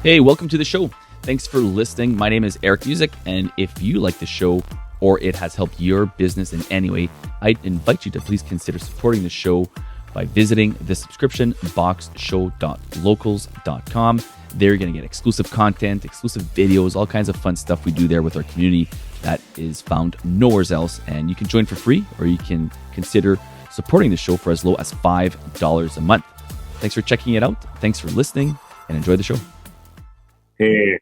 Hey, welcome to the show. Thanks for listening. My name is Eric Music, and if you like the show or it has helped your business in any way, I invite you to please consider supporting the show by visiting the subscription boxshow.locals.com. There you're going to get exclusive content, exclusive videos, all kinds of fun stuff we do there with our community that is found nowhere else. And you can join for free, or you can consider supporting the show for as low as $5 a month. Thanks for checking it out. Thanks for listening, and enjoy the show. Hey,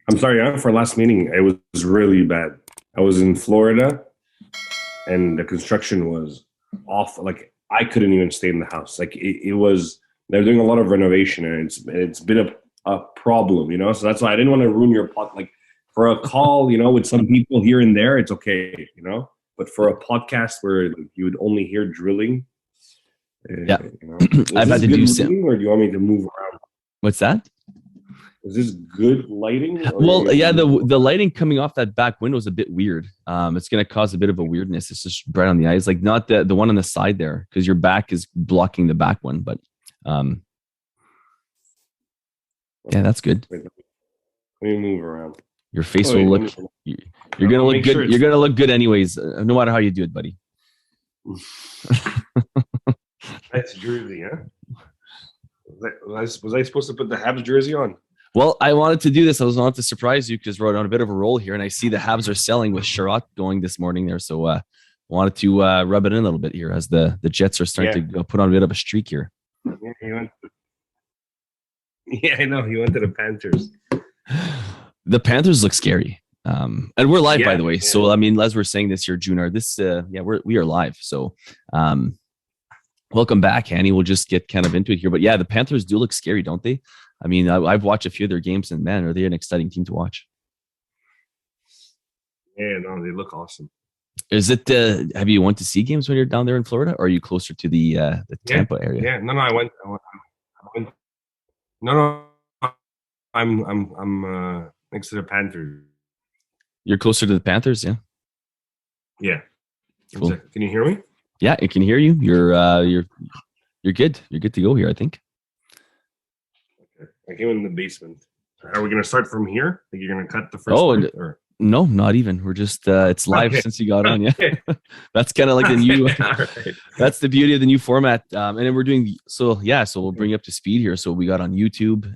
I'm sorry for last meeting. It was really bad. I was in Florida and the construction was awful. Like I couldn't even stay in the house. Like it was, they're doing a lot of renovation and it's been a problem, so that's why I didn't want to ruin your pot. Like for a call, with some people here and there, it's okay, but for a podcast where you would only hear drilling. Yeah. I've had to do some. Or do you want me to move around? What's that? Is this good lighting? Well, yeah, the lighting coming off that back window is a bit weird. It's going to cause a bit of a weirdness. It's just bright on the eyes, like not the one on the side there, because your back is blocking the back one. But yeah, that's good. Let me move around. Your face will look. You're gonna look good. You're gonna look good anyways, no matter how you do it, buddy. That's jersey, huh? Was I supposed to put the Habs jersey on? Well, I wanted to do this. I wanted to surprise you because we're on a bit of a roll here, and I see the Habs are selling with Sherratt going this morning there. So wanted to rub it in a little bit here as the Jets are starting to put on a bit of a streak here. Yeah, I know. He went to the Panthers. The Panthers look scary. And we're live, by the way. Yeah. So, I mean, as we're saying this here, June, we are live. So, welcome back, Hani. We'll just get kind of into it here. But yeah, the Panthers do look scary, don't they? I mean, I've watched a few of their games, and man, are they an exciting team to watch? Yeah, no, they look awesome. Is it? Have you went to see games when you're down there in Florida, or are you closer to the Tampa area? Yeah, no, I went. No, I'm next to the Panthers. You're closer to the Panthers, yeah. Yeah. Cool. Can you hear me? Yeah, I can hear you. You're good. You're good to go here, I think. Okay. I came in the basement. Are we gonna start from here? Think you're gonna cut the first part, or? No, not even. We're just it's live since you got on. Yeah, that's kind of like the new. Right. That's the beauty of the new format. And then we're doing so we'll bring you up to speed here. So we got on YouTube.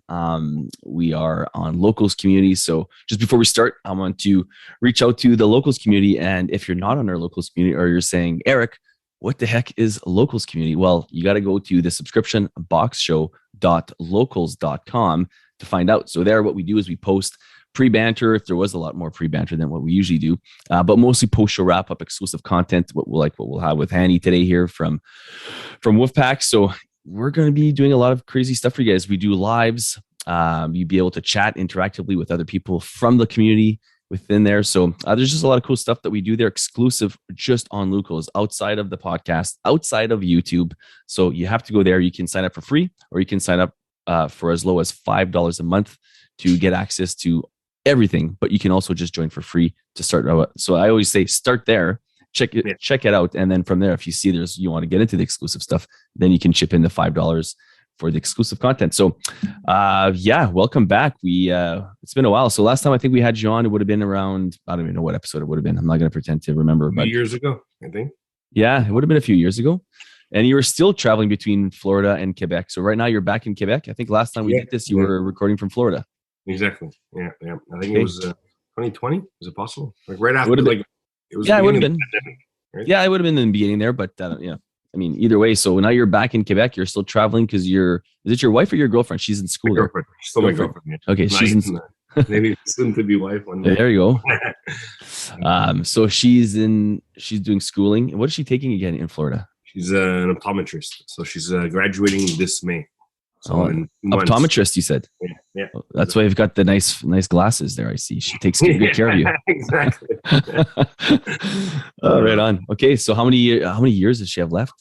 We are on locals community. So just before we start, I want to reach out to the locals community. And if you're not on our locals community, or you're saying, Eric, what the heck is locals community? Well, you got to go to the subscription boxshow.locals.com to find out. So there, what we do is we post pre-banter, if there was a lot more pre-banter than what we usually do, but mostly post-show wrap-up exclusive content, what we'll have with Hani today here from Woofpack. So we're going to be doing a lot of crazy stuff for you guys. We do lives. You'll be able to chat interactively with other people from the community within there. So there's just a lot of cool stuff that we do there, exclusive just on Locals, outside of the podcast, outside of YouTube. So you have to go there. You can sign up for free, or you can sign up for as low as $5 a month to get access to everything, but you can also just join for free to start. So I always say start there, check it out, and then from there, if you see you want to get into the exclusive stuff, then you can chip in the $5 for the exclusive content. So welcome back. It's been a while. So last time I think we had you on, it would have been around, I don't even know what episode it would have been. I'm not going to pretend to remember. But years ago, I think. Yeah, it would have been a few years ago. And you were still traveling between Florida and Quebec. So right now you're back in Quebec. I think last time we did this, you were recording from Florida. Exactly. Yeah. I think it was 2020. Was it possible? Like right after, it was. Yeah, it would have been. Pandemic, right? Yeah, it would have been in the beginning there, but yeah. I mean, either way. So now you're back in Quebec. You're still traveling because is it your wife or your girlfriend? She's in school. My girlfriend. Still my girlfriend. Yeah. Okay, she's in. Maybe soon to be wife one day. There you go. So she's doing schooling. What is she taking again in Florida? She's an optometrist. So she's graduating this May. So optometrist, you said? Yeah. That's why you've got the nice glasses there. I see. She takes good care of you. Exactly. Right on. Okay, so how many years does she have left?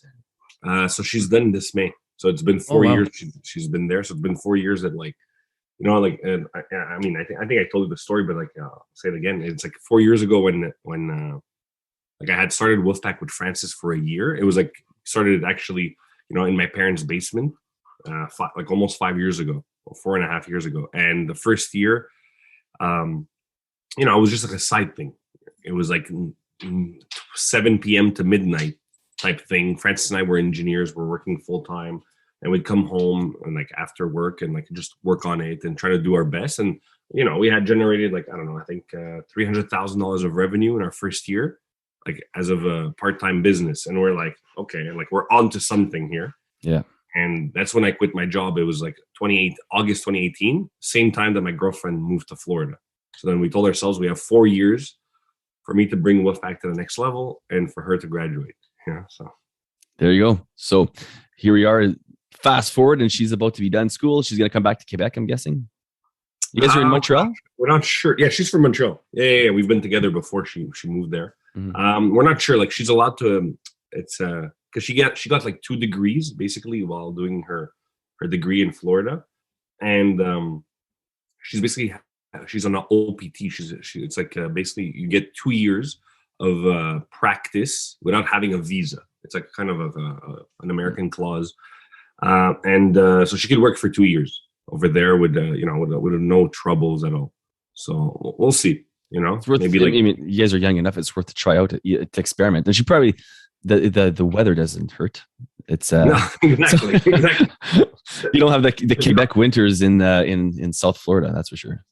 So she's done this May. So it's been 4 years she's been there. So it's been 4 years that I think I told you the story, but I'll say it again. It's like 4 years ago when I had started Woofpack with Francis for a year. It was started actually, in my parents' basement. Almost 5 years ago. 4.5 years ago. And the first year, it was just like a side thing. It was like 7 p.m. to midnight type thing. Francis and I were engineers. We're working full time, and we'd come home and like after work and like just work on it and try to do our best. And we had generated like, I don't know, I think $300,000 of revenue in our first year, like as of a part-time business. And we're like, okay, like we're on to something here. Yeah. And that's when I quit my job. It was like August 2018, same time that my girlfriend moved to Florida. So then we told ourselves we have 4 years for me to bring Woofpack to the next level and for her to graduate. Yeah. So there you go. So here we are. Fast forward, and she's about to be done school. She's going to come back to Quebec, I'm guessing. You guys are in Montreal? We're not sure. Yeah, she's from Montreal. Yeah. We've been together before she moved there. Mm-hmm. We're not sure. Like she's allowed to. It's because she got like 2 degrees basically while doing her degree in Florida, and she's on an OPT. It's like basically you get 2 years of practice without having a visa. It's like kind of an American clause, and so she could work for 2 years over there with no troubles at all. So we'll see. It's worth, maybe like, I mean, you guys are young enough. It's worth to try out to experiment. And she probably the weather doesn't hurt. It's no, exactly. You don't have the Quebec winters in South Florida. That's for sure.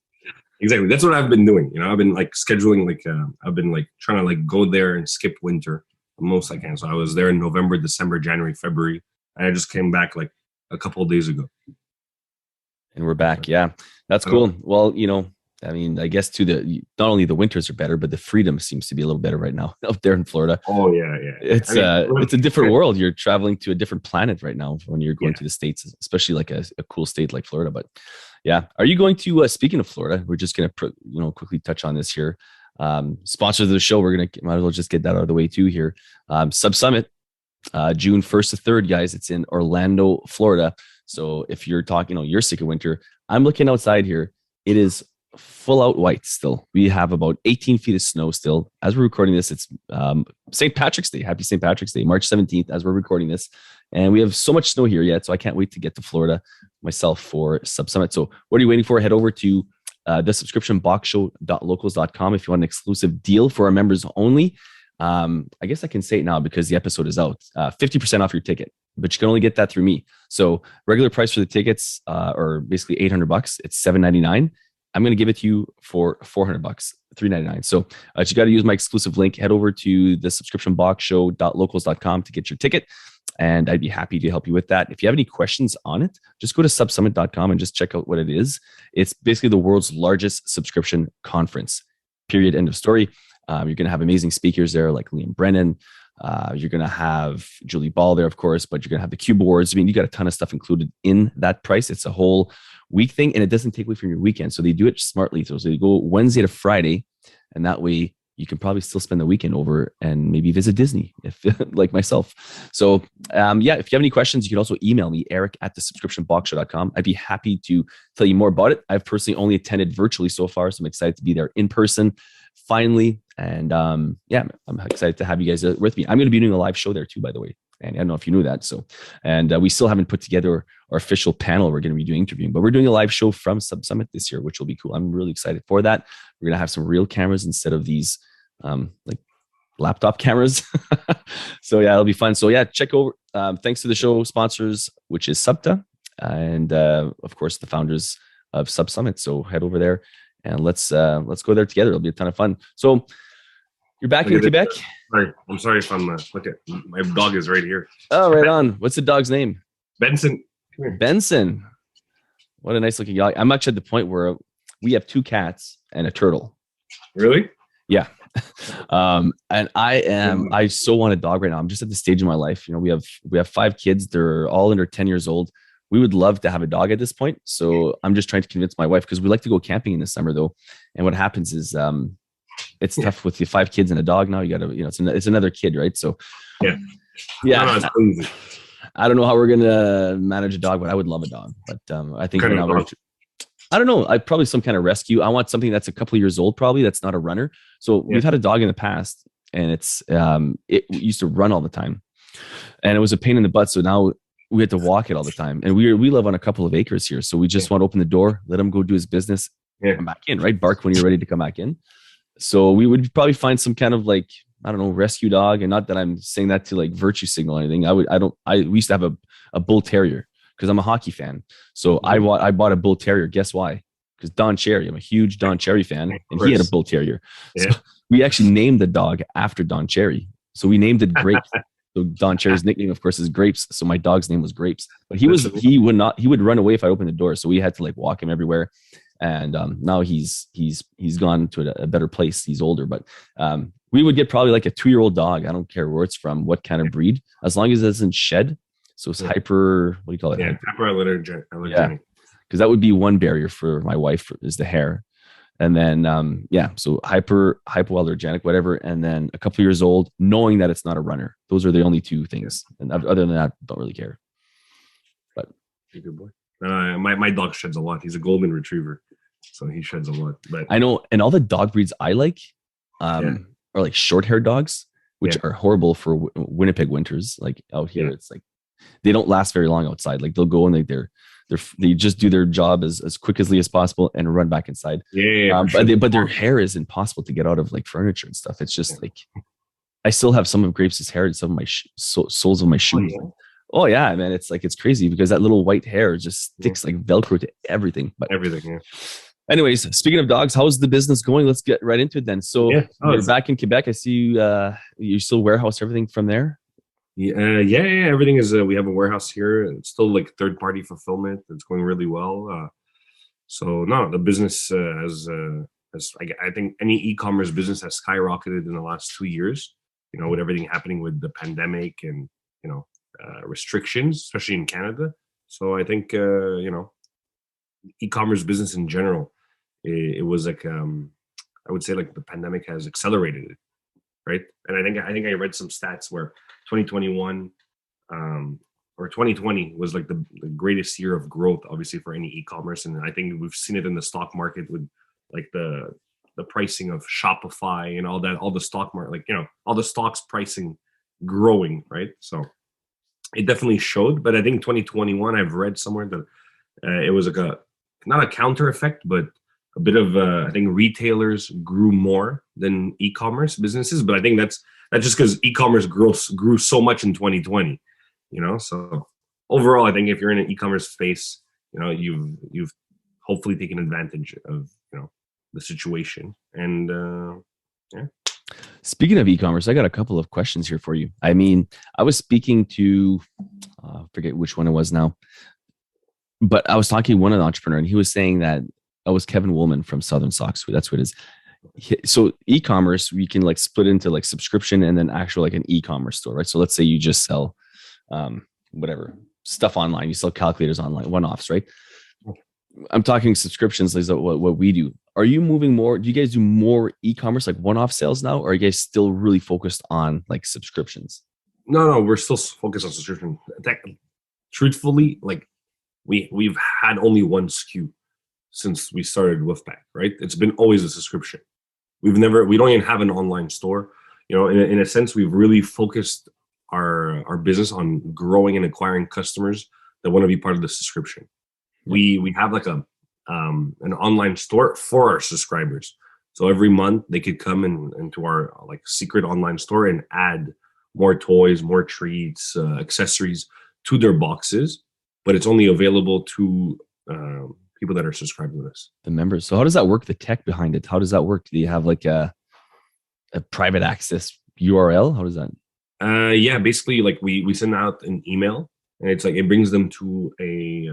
Exactly. That's what I've been doing. I've been like scheduling, like I've been like trying to like go there and skip winter the most I can. So I was there in November, December, January, February, and I just came back like a couple of days ago. And we're back. Yeah, that's cool. Well, I mean, I guess not only the winters are better, but the freedom seems to be a little better right now up there in Florida. Oh yeah. It's it's a different world. You're traveling to a different planet right now when you're going to the States, especially like a cool state like Florida. But yeah, are you going to? Speaking of Florida, we're just gonna quickly touch on this here. Sponsors of the show, might as well just get that out of the way too here. Sub Summit, June 1st to 3rd, guys. It's in Orlando, Florida. So if you're talking, you're sick of winter. I'm looking outside here. It is full out white still. We have about 18 feet of snow still. As we're recording this, it's St. Patrick's Day. Happy St. Patrick's Day, March 17th, as we're recording this. And we have so much snow here yet, so I can't wait to get to Florida myself for Sub Summit. So what are you waiting for? Head over to thesubscriptionboxshow.locals.com if you want an exclusive deal for our members only. I guess I can say it now because the episode is out. 50% off your ticket, but you can only get that through me. So regular price for the tickets are basically $800. It's $799. I'm going to give it to you for $400, $399. So you got to use my exclusive link. Head over to thesubscriptionboxshow.locals.com to get your ticket. And I'd be happy to help you with that. If you have any questions on it, just go to subsummit.com and just check out what it is. It's basically the world's largest subscription conference, period, end of story. You're going to have amazing speakers there like Liam Brennan. You're going to have Julie Ball there, of course, but you're going to have the Cube Awards. I mean, you got a ton of stuff included in that price. It's a whole week thing, and it doesn't take away from your weekend. So they do it smartly. So they go Wednesday to Friday, and that way you can probably still spend the weekend over and maybe visit Disney, if like myself. So if you have any questions, you can also email me, eric@thesubscriptionboxshow.com. I'd be happy to tell you more about it. I've personally only attended virtually so far, so I'm excited to be there in person finally. And I'm excited to have you guys with me. I'm going to be doing a live show there too, by the way. And I don't know if you knew that. So, and we still haven't put together our official panel we're going to be doing interviewing, but we're doing a live show from Sub Summit this year, which will be cool. I'm really excited for that. We're going to have some real cameras instead of these like laptop cameras. So yeah, it'll be fun. So yeah, check over. Thanks to the show sponsors, which is Subta, and of course the founders of Sub Summit. So head over there and let's go there together. It'll be a ton of fun. So you're back in Quebec. I'm sorry if I'm look at my dog is right here. Oh, right on. What's the dog's name? Benson. Benson. What a nice looking dog. I'm actually at the point where we have 2 cats and a turtle. Really? Yeah. And I so want a dog right now. I'm just at the stage in my life. We have 5 kids. They're all under 10 years old. We would love to have a dog at this point. So I'm just trying to convince my wife, because we like to go camping in the summer though. And what happens is, it's tough with the 5 kids and a dog now. You got to, it's another kid, right? So yeah. No, I don't know how we're going to manage a dog, but I would love a dog. But I think right now I don't know. I probably some kind of rescue. I want something that's a couple of years old, probably, that's not a runner. So we've had a dog in the past, and it used to run all the time, and it was a pain in the butt. So now we had to walk it all the time. And we live on a couple of acres here. So we Yeah. just want to open the door, let him go do his business, Yeah. come back in, right? Bark when you're ready to come back in. So we would probably find some kind of like, I don't know, rescue dog. And not that I'm saying that to like virtue signal or anything. We used to have a bull terrier because I'm a hockey fan. So I bought a bull terrier. Guess why? Because Don Cherry, I'm a huge Don Cherry fan, and he had a bull terrier. Yeah. So we actually named the dog after Don Cherry. So we named it Grapes. So Don Cherry's nickname, of course, is Grapes. So my dog's name was Grapes. But he would run away if I opened the door. So we had to like walk him everywhere. And now he's gone to a better place. He's older, but we would get probably like a 2-year-old dog. I don't care where it's from, what kind of breed, as long as it doesn't shed. So it's hyper. What do you call it? Yeah, hyperallergenic. Yeah, because that would be one barrier for my wife is the hair. And then, so hypoallergenic, whatever. And then a couple of years old, knowing that it's not a runner. Those are the only two things. And other than that, don't really care. But good boy. My dog sheds a lot. He's a golden retriever, so he sheds a lot. But I know, and all the dog breeds I like are like short-haired dogs, which are horrible for Winnipeg winters. Like out here, it's like they don't last very long outside. Like they'll go and they just do their job as quickly as possible and run back inside. But their hair is impossible to get out of like furniture and stuff. It's just like I still have some of Grapes' hair in some of my soles of my shoes. Oh yeah, man, it's crazy because that little white hair just sticks like Velcro to everything. But everything. Anyways, speaking of dogs, how's the business going? Let's get right into it then. So you're back in Quebec. I see you still warehouse everything from there. Yeah, everything is. We have a warehouse here. It's still like third-party fulfillment. It's going really well. So no, the business has I think any e-commerce business has skyrocketed in the last 2 years. You know, with everything happening with the pandemic and restrictions, especially in Canada. So I think e-commerce business in general, it was like I would say like the pandemic has accelerated it, right? And I think I read some stats where 2021 or 2020 was like the greatest year of growth, obviously for any e-commerce, and I think we've seen it in the stock market with like the pricing of Shopify and all that, all the stock market, like all the stocks pricing growing, right? So it definitely showed. But I think 2021, I've read somewhere that it was like not a counter effect, but a bit of I think retailers grew more than e-commerce businesses. But I think that's just because e-commerce grew so much in 2020. So overall, I think if you're in an e-commerce space, you've hopefully taken advantage of the situation. And Speaking of e-commerce, I got a couple of questions here for you. I mean, I was speaking to I forget which one it was now, but I was talking to one of the entrepreneur, and he was saying that I was Kevin Woolman from Southern Socks. That's what it is. So e-commerce, we can like split into like subscription and then actual like an e-commerce store, right? So let's say you just sell whatever stuff online, you sell calculators online, one-offs, right? I'm talking subscriptions, like what we do. Are you moving more? Do you guys do more e-commerce, like one-off sales now, or are you guys still really focused on like subscriptions? No, we're still focused on subscription. Truthfully, like we've had only one SKU since we started Woofpack, right? It's been always a subscription. We don't even have an online store. In a sense, we've really focused our business on growing and acquiring customers that want to be part of the subscription. We have like an online store for our subscribers. So every month they could come into our like secret online store and add more toys, more treats, accessories to their boxes, but it's only available to people that are subscribed to us. The members. So how does that work? The tech behind it. How does that work? Do you have like a private access URL? How does that? Basically like we send out an email, and it's like it brings them to a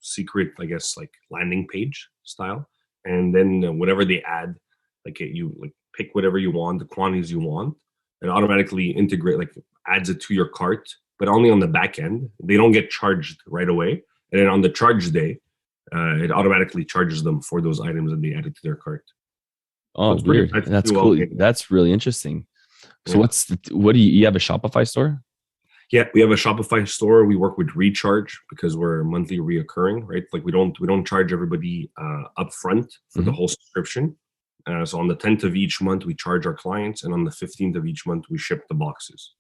secret, I guess, like landing page style, and then whatever they add, like you like pick whatever you want, the quantities you want, and automatically integrate, like adds it to your cart, but only on the back end. They don't get charged right away, and then on the charge day, it automatically charges them for those items that they added to their cart. Oh, weird. That's cool. Okay. That's really interesting. So what do you have a Shopify store? Yeah, we have a Shopify store. We work with Recharge because we're monthly reoccurring, right? Like we don't charge everybody upfront for the whole subscription. So on the 10th of each month, we charge our clients, and on the 15th of each month, we ship the boxes.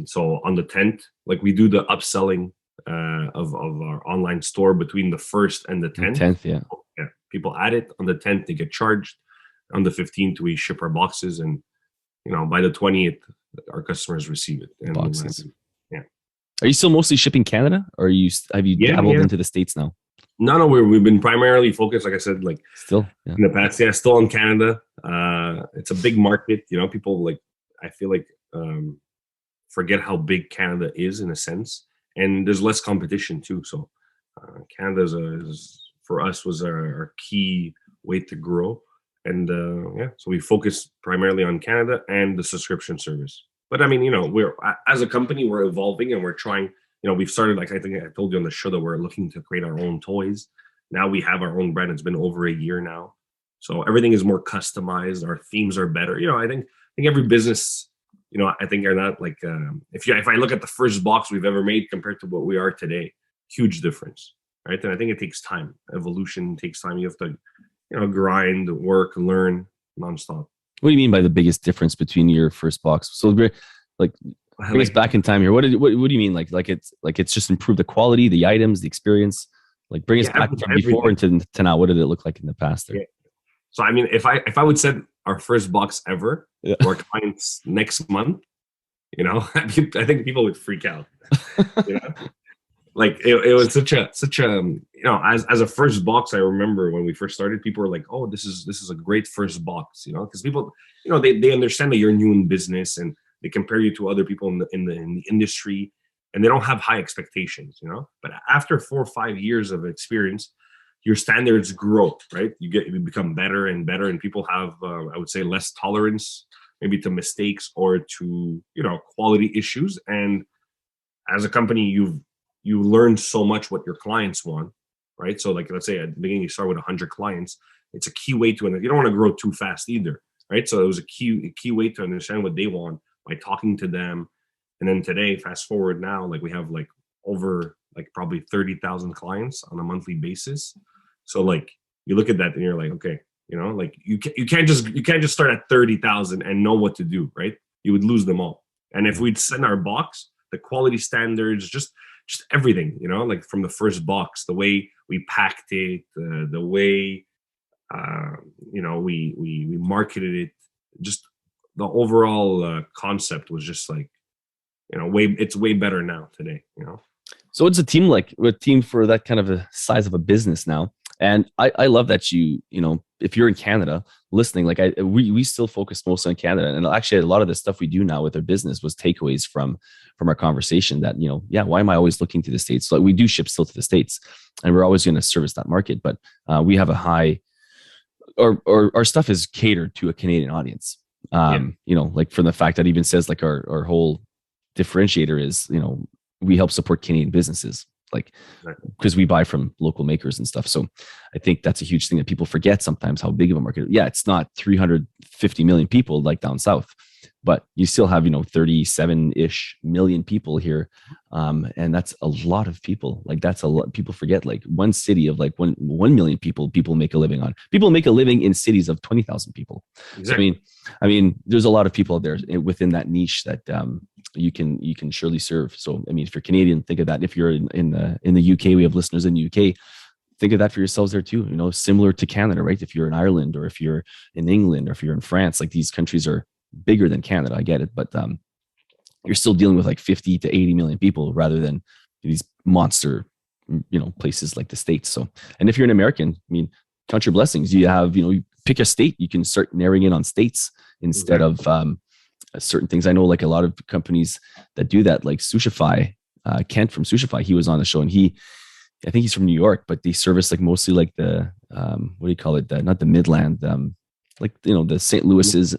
So on the 10th, like we do the upselling of our online store between the 1st and the The 10th. 10th, yeah. Yeah, people add it on the 10th, they get charged. On the 15th, we ship our boxes, and by the 20th, our customers receive it. The And boxes. yeah, Are you still mostly shipping Canada, or have you yeah, dabbled yeah. into the States now? No, we've been primarily focused, like I said, like Still, yeah. in the past. Yeah, still in Canada. It's a big market. People like, I feel like, forget how big Canada is in a sense, and there's less competition too. So Canada is for us was our key way to grow, and yeah, so we focus primarily on Canada and the subscription service. But I mean, we're as a company, we're evolving and we're trying. We've started, like I think I told you on the show, that we're looking to create our own toys. Now we have our own brand. It's been over a year now, so everything is more customized. Our themes are better. I think every business, I think are not like, if I look at the first box we've ever made compared to what we are today, huge difference, right? And I think it takes time. Evolution takes time. You have to, grind, work, learn nonstop. What do you mean by the biggest difference between your first box? So, like, bring us Like, back in time here. What do you mean? Like it's just improved the quality, the items, the experience. Like, bring us yeah, back from before everything. to now. What did it look like in the past there? Yeah. So I mean, if I would send our first box ever Yeah. to our clients next month, I think people would freak out. You know, like it was such a as a first box. I remember when we first started, people were like, "Oh, this is a great first box," because people, they understand that you're new in business, and they compare you to other people in the industry, and they don't have high expectations. But after 4 or 5 years of experience, your standards grow, right? You become better and better, and people have, I would say, less tolerance maybe to mistakes or to quality issues. And as a company, you learn so much what your clients want, right? So like, let's say at the beginning you start with 100 clients. It's a key way to, and you don't want to grow too fast either, right? So it was a key way to understand what they want by talking to them. And then today, fast forward now, like we have like over like probably 30,000 clients on a monthly basis. So like you look at that and you're like, okay, like you can't just start at 30,000 and know what to do, right? You would lose them all. And if we'd send our box, the quality standards, just everything, like from the first box, the way we packed it, the way we marketed it, just the overall concept was just like, it's way better now today. So it's a team like a team for that kind of a size of a business now. And I love that if you're in Canada listening, like we still focus mostly on Canada. And actually a lot of the stuff we do now with our business was takeaways from our conversation that, yeah, why am I always looking to the States? So we do ship still to the States and we're always going to service that market. But we have a high, or our stuff is catered to a Canadian audience. Yeah. Like from the fact that even says like our whole differentiator is, we help support Canadian businesses, like because we buy from local makers and stuff. So I think that's a huge thing that people forget sometimes, how big of a market. Yeah, it's not 350 million people like down south, but you still have 37-ish million people here, and that's a lot of people. Like that's a lot. People forget like one city of like 1 million people make a living on. People make a living in cities of 20,000 people. Exactly. So I mean, there's a lot of people there within that niche that you can surely serve. So I mean, if you're Canadian, think of that. If you're in the UK, we have listeners in the UK. Think of that for yourselves there too. Similar to Canada, right? If you're in Ireland or if you're in England or if you're in France, like these countries are bigger than Canada. I get it, but you're still dealing with like 50 to 80 million people rather than these monster, places like the States. So, and if you're an American, I mean, count your blessings. You have, you pick a state, you can start narrowing in on states instead of certain things. I know like a lot of companies that do that, like Sushify, Kent from Sushify, he was on the show and I think he's from New York, but they service like mostly like the, what do you call it? Not the Midland, like, the St. Louis's,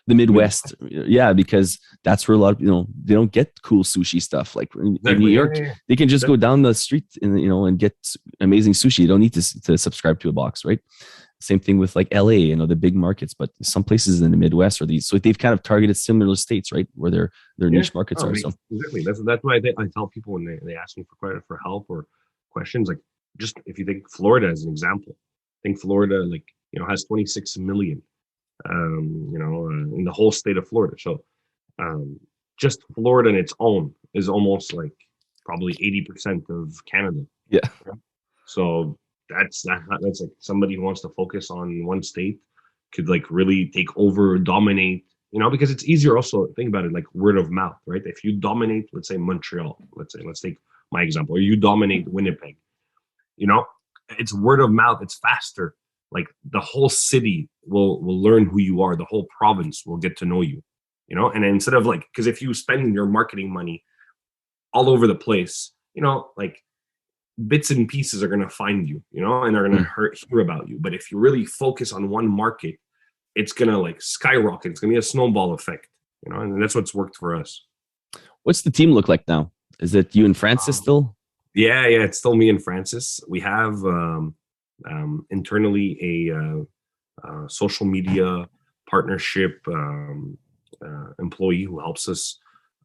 the Midwest. Yeah, because that's where a lot of, they don't get cool sushi stuff. Like in New York, they can just go down the street and get amazing sushi. You don't need to subscribe to a box, right? Same thing with like LA, the big markets, but some places in the Midwest are these. So they've kind of targeted similar states, right? Where their niche markets are. So exactly. That's why I tell people when they ask me for help or questions, like just if you think Florida as an example, I think Florida like, has 26 million, in the whole state of Florida. So, just Florida in its own is almost like probably 80% of Canada. Yeah. So that's like somebody who wants to focus on one state could like really take over, dominate, because it's easier also, think about it, like word of mouth, right? If you dominate, let's say Montreal, let's take my example, or you dominate Winnipeg, you know, it's word of mouth, it's faster. Like the whole city will learn who you are, the whole province will get to know you, and instead of like, because if you spend your marketing money all over the place, like bits and pieces are going to find you, and they're going to hear about you. But if you really focus on one market, it's going to like skyrocket. It's going to be a snowball effect, and that's what's worked for us. What's the team look like now? Is it you and Francis still? Yeah, it's still me and Francis. We have internally a social media partnership employee who helps us,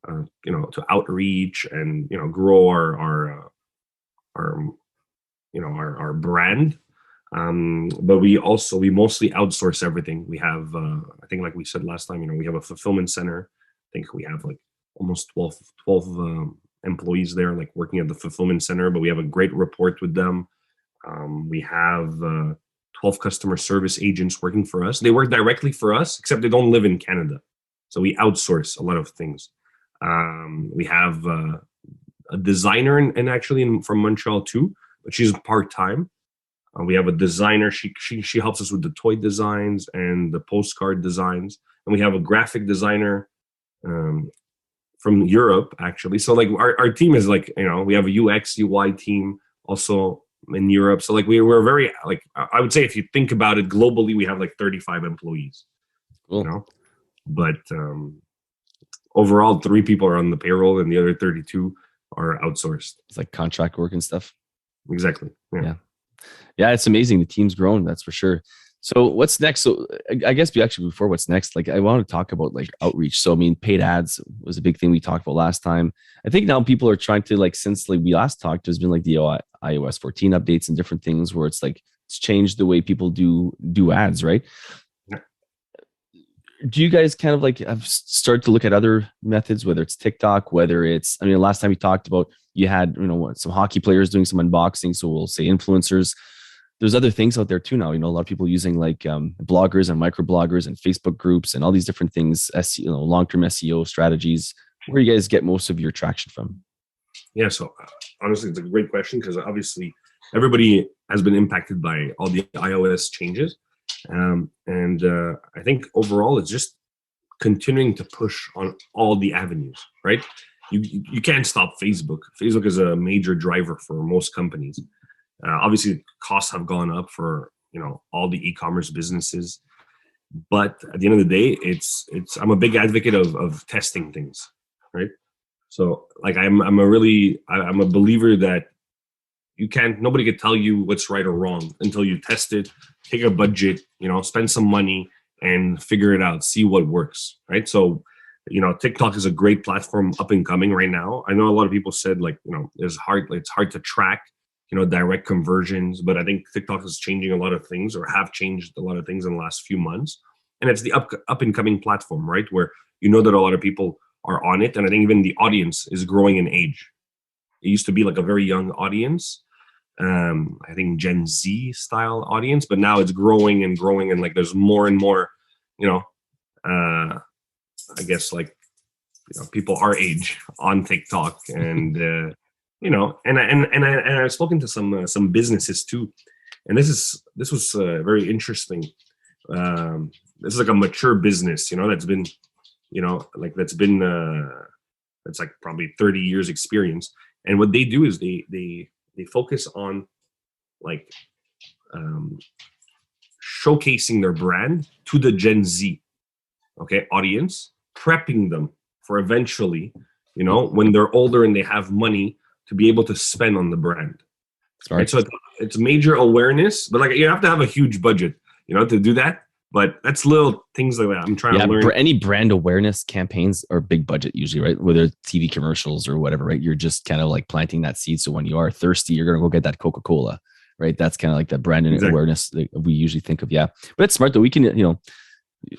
to outreach and grow our our brand. But we mostly outsource everything. We have, I think, like we said last time, we have a fulfillment center. I think we have like almost 12 employees there, like working at the fulfillment center. But we have a great report with them. We have 12 customer service agents working for us. They work directly for us, except they don't live in Canada. So we outsource a lot of things. We have a designer and actually from Montreal too, but she's part-time. We have a designer. She helps us with the toy designs and the postcard designs. And we have a graphic designer from Europe, actually. So like our team is like, we have a UX, UI team also in Europe. So like we're very, like, I would say if you think about it globally, we have like 35 employees, Cool. But overall 3 people are on the payroll and the other 32 are outsourced. It's like contract work and stuff. Exactly. Yeah, it's amazing. The team's grown, that's for sure. So what's next? So I guess before what's next, like I want to talk about like outreach. So I mean, paid ads was a big thing we talked about last time. I think now people are trying to, like, since like we last talked, there's been like the iOS 14 updates and different things where it's like it's changed the way people do ads, right? Do you guys kind of like have started to look at other methods, whether it's TikTok, whether it's, I mean, last time we talked about, you had, some hockey players doing some unboxing. So we'll say influencers. There's other things out there too now. A lot of people using like bloggers and microbloggers and Facebook groups and all these different things, long-term SEO strategies. Where do you guys get most of your traction from? Yeah, so honestly, it's a great question because obviously everybody has been impacted by all the iOS changes. And I think overall it's just continuing to push on all the avenues, right? You can't stop Facebook. Facebook is a major driver for most companies. Obviously, costs have gone up for all the e-commerce businesses, but at the end of the day, it's I'm a big advocate of testing things, right? So like I'm a believer that nobody could tell you what's right or wrong until you test it, take a budget, spend some money and figure it out, see what works, right? So, TikTok is a great platform up and coming right now. I know a lot of people said like, it's hard to track, direct conversions, but I think TikTok is changing a lot of things or have changed a lot of things in the last few months. And it's the up and coming platform, right? Where that a lot of people are on it. And I think even the audience is growing in age. It used to be like a very young audience. I think Gen Z style audience, but now it's growing and growing, and like there's more and more, I guess like people our age on TikTok, and and I've spoken to some businesses too, and this was very interesting. This is like a mature business, that's been, that's like probably 30 years experience, and what they do is they focus on like showcasing their brand to the Gen Z, audience, prepping them for eventually, when they're older and they have money to be able to spend on the brand. Right? So it's major awareness, but like you have to have a huge budget, to do that. But that's little things like that I'm trying to learn. Any brand awareness campaigns are big budget usually, right? Whether it's TV commercials or whatever, right? You're just kind of like planting that seed. So when you are thirsty, you're going to go get that Coca-Cola, right? That's kind of like the brand awareness that we usually think of. Yeah. But it's smart that we can,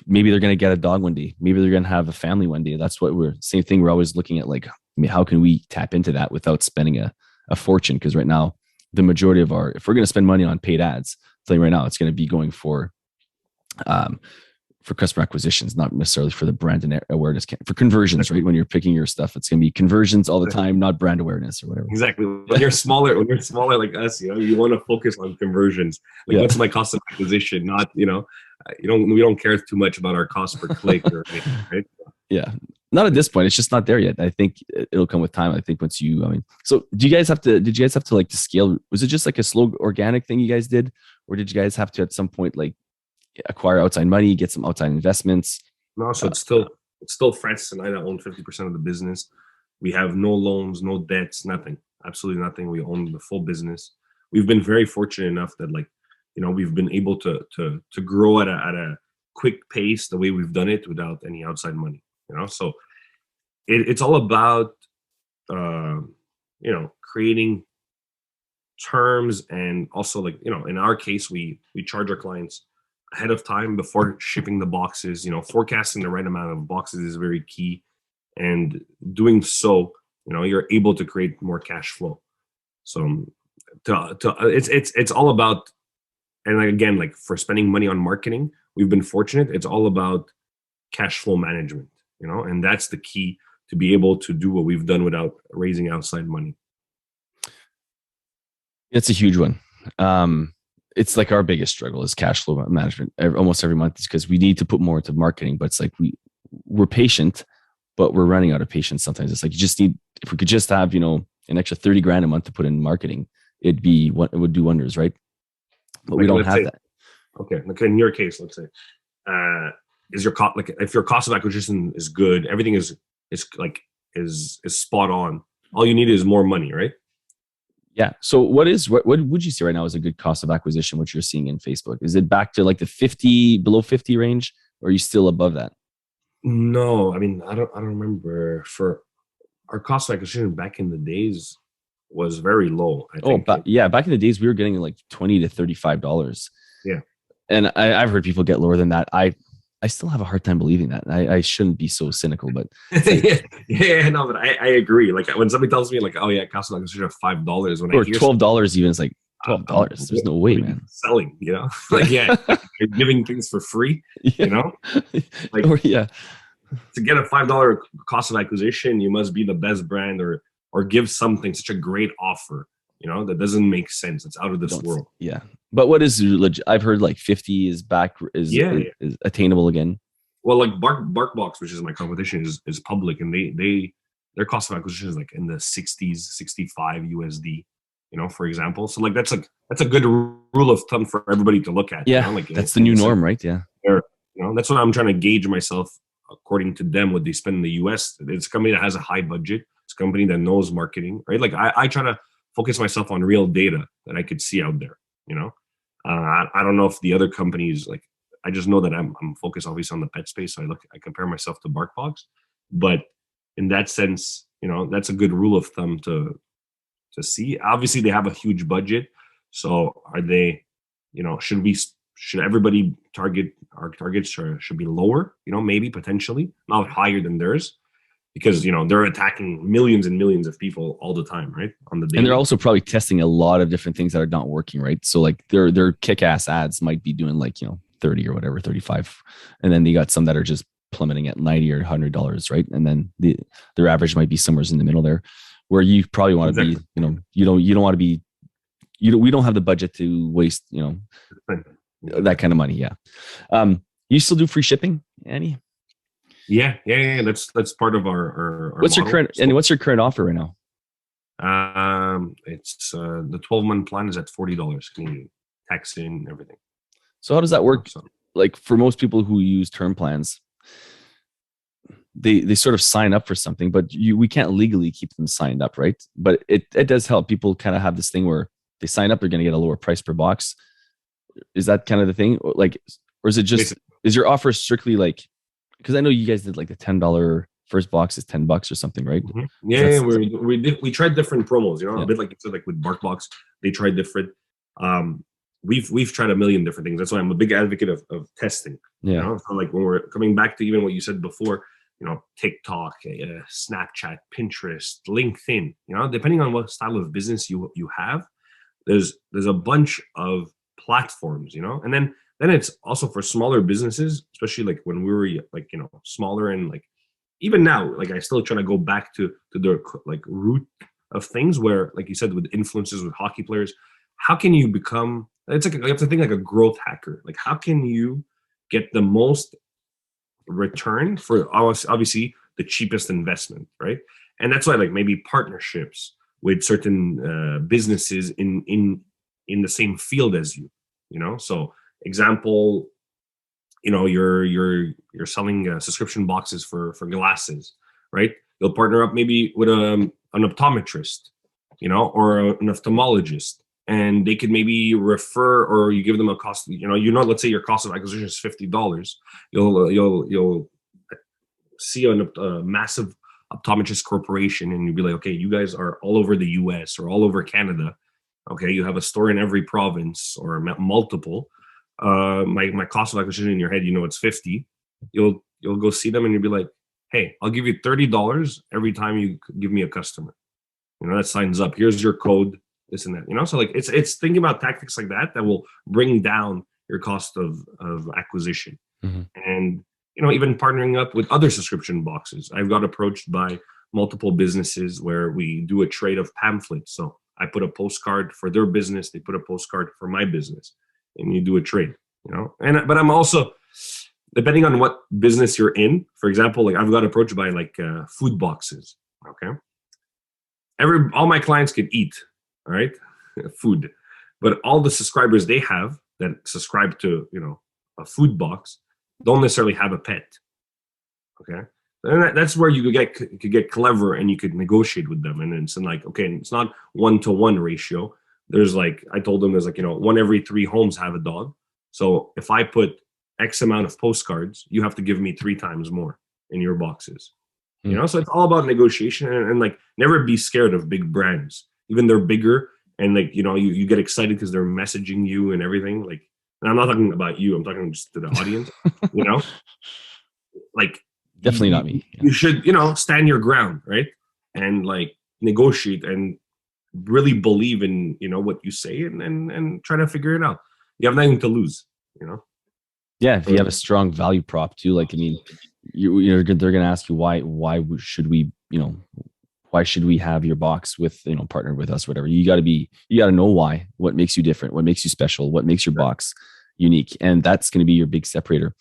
maybe they're going to get a dog one day. Maybe they're going to have a family one day. That's what same thing. We're always looking at, like, I mean, how can we tap into that without spending a fortune? Because right now, the majority of if we're going to spend money on paid ads, I'm telling you right now, it's going to be going um, for customer acquisitions, not necessarily for the brand and awareness, for conversions, right? When you're picking your stuff, it's going to be conversions all the time, not brand awareness or whatever. Exactly. When you're smaller like us, you want to focus on conversions. Like, what's my cost of acquisition? Not, we don't care too much about our cost per click or anything, right? Yeah. Not at this point. It's just not there yet. I think it'll come with time. I think once so did you guys have to like to scale? Was it just like a slow organic thing you guys did? Or did you guys have to at some point like acquire outside money, get some outside investments? No, so it's still Francis and I that own 50% of the business. We have no loans, no debts, nothing, absolutely nothing. We own the full business. We've been very fortunate enough that, like, we've been able to grow at a quick pace the way we've done it without any outside money. So it's all about creating terms, and also, like, in our case, we charge our clients ahead of time before shipping the boxes. Forecasting the right amount of boxes is very key, and doing so, you're able to create more cash flow. So it's all about, and again, like, for spending money on marketing, we've been fortunate. It's all about cash flow management, and that's the key to be able to do what we've done without raising outside money. It's a huge one. It's like our biggest struggle is cash flow management almost every month, because we need to put more into marketing, but it's like we're patient, but we're running out of patience sometimes. It's like, you just need, if we could just have, an extra 30 grand a month to put in marketing, it would do wonders, right? But we don't have that. Okay. Like, in your case, let's say, is your cost, like, if your cost of acquisition is good, everything is spot on. All you need is more money, right? Yeah. So what would you say right now is a good cost of acquisition, what you're seeing in Facebook? Is it back to like the below 50 range, or are you still above that? No, I mean, I don't remember. For our cost of acquisition back in the days was very low, I think. Yeah. Back in the days, we were getting like $20 to $35. Yeah. And I've heard people get lower than that. I still have a hard time believing that. I shouldn't be so cynical, but no, but I agree. Like, when somebody tells me, like, oh yeah, cost of acquisition of $5, when or $12 even, it's like $12. There's no way, man. Selling, like, yeah, you're giving things for free, yeah. like, or, yeah. To get a $5 cost of acquisition, you must be the best brand, or give something, such a great offer, that doesn't make sense. It's out of this world. Yeah. But what is legit? I've heard like 50 is is attainable again. Well, like, BarkBox, which is my competition, is public, and their cost of acquisition is like in the 60s, 65 USD, for example. So, like, that's a good rule of thumb for everybody to look at. Yeah. Like, that's the new norm, right? Yeah. That's what I'm trying to gauge myself according to them, what they spend in the US. It's a company that has a high budget. It's a company that knows marketing, right? Like, I try to focus myself on real data that I could see out there. I don't know if the other companies, like, I just know that I'm focused obviously on the pet space. So I compare myself to BarkBox, but in that sense, that's a good rule of thumb to see. Obviously, they have a huge budget. So are they, should everybody our targets should be lower, maybe potentially not higher than theirs, because they're attacking millions and millions of people all the time, right? On the daily. And they're also probably testing a lot of different things that are not working, right? So, like, their kick-ass ads might be doing like 30 or whatever, 35, and then they got some that are just plummeting at $90 or $100, right? And then their average might be somewhere in the middle there, where you probably want to be, you don't want to be, we don't have the budget to waste, that kind of money. Yeah. You still do free shipping, Annie? Yeah. That's part of our what's model. What's your current offer right now? It's the 12-month plan is at $40 Canadian, tax in everything. So how does that work? Like, for most people who use term plans, they sort of sign up for something, but we can't legally keep them signed up, right? But it does help. People kind of have this thing where they sign up, they're going to get a lower price per box. Is that kind of the thing? Like, or is it just, is your offer strictly like, because I know you guys did like the $10 first box is $10 or something, right? Mm-hmm. Yeah, we tried different promos, a bit like you said, like with BarkBox, they tried different. we've tried a million different things. That's why I'm a big advocate of testing. You Yeah. know, so like when we're coming back to even what you said before, you know, TikTok, Snapchat, Pinterest, LinkedIn. You know, depending on what style of business you have, there's a bunch of platforms. You know, and then it's also for smaller businesses, especially like when we were like, you know, smaller, and like even now, like I still try to go back to the like root of things where, like you said, with influencers, with hockey players, how can you become? It's like you have to think like a growth hacker. Like how can you get the most return for obviously the cheapest investment, right? And that's why like maybe partnerships with certain businesses in the same field as you know. So example, you know, you're selling subscription boxes for glasses, right? You'll partner up maybe with an optometrist, you know, or an ophthalmologist, and they could maybe refer, or you give them a cost. You know, let's say your cost of acquisition is $50. You'll see a massive optometrist corporation, and you'll be like, okay, you guys are all over the U.S. or all over Canada. Okay, you have a store in every province or multiple. My cost of acquisition in your head, you know, it's 50. You'll go see them and you'll be like, hey, I'll give you $30 every time you give me a customer. You know, that signs up. Here's your code, this and that. You know, so like it's thinking about tactics like that will bring down your cost of acquisition. Mm-hmm. And you know, even partnering up with other subscription boxes. I've got approached by multiple businesses where we do a trade of pamphlets. So I put a postcard for their business, they put a postcard for my business, and you do a trade, you know. But I'm also, depending on what business you're in, for example, like I've got approached by like food boxes. Okay, all my clients can eat, all right, food, but all the subscribers they have that subscribe to, you know, a food box don't necessarily have a pet. Okay, and that's where you could get clever and you could negotiate with them, and it's like, okay, it's not 1-to-1 ratio. There's like, I told them, there's like, you know, 1 every 3 homes have a dog. So if I put X amount of postcards, you have to give me 3 times more in your boxes. You know, so it's all about negotiation, and like never be scared of big brands, even they're bigger, and like, you know, you get excited because they're messaging you and everything. Like, and I'm not talking about you, I'm talking just to the audience. You know, like Definitely not me. you should, you know, stand your ground, right? And like negotiate and really believe in, you know, what you say, and try to figure it out. You have nothing to lose, you know. Yeah, if you have a strong value prop too, like I mean, they're going to ask you why should we, you know, why should we have your box with, you know, partner with us, whatever. You got to know why, what makes you different, what makes you special, what makes your box unique, and that's going to be your big separator.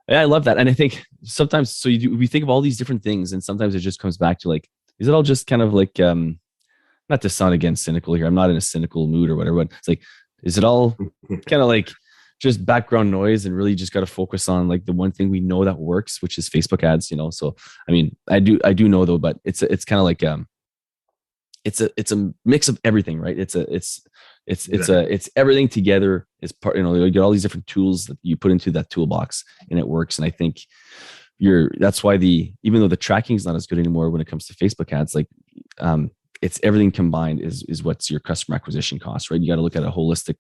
Yeah, I love that. And I think sometimes, so we think of all these different things, and sometimes it just comes back to like, is it all just kind of like, not to sound again cynical here, I'm not in a cynical mood or whatever, but it's like, is it all kind of like just background noise, and really just got to focus on like the one thing we know that works, which is Facebook ads, you know? So, I mean, I do know though, but it's kind of like, it's a mix of everything, right? It's everything together. It's part, you know, you get all these different tools that you put into that toolbox, and it works. And I think that's why even though the tracking is not as good anymore when it comes to Facebook ads, like, it's everything combined is what's your customer acquisition cost, right? You got to look at a holistic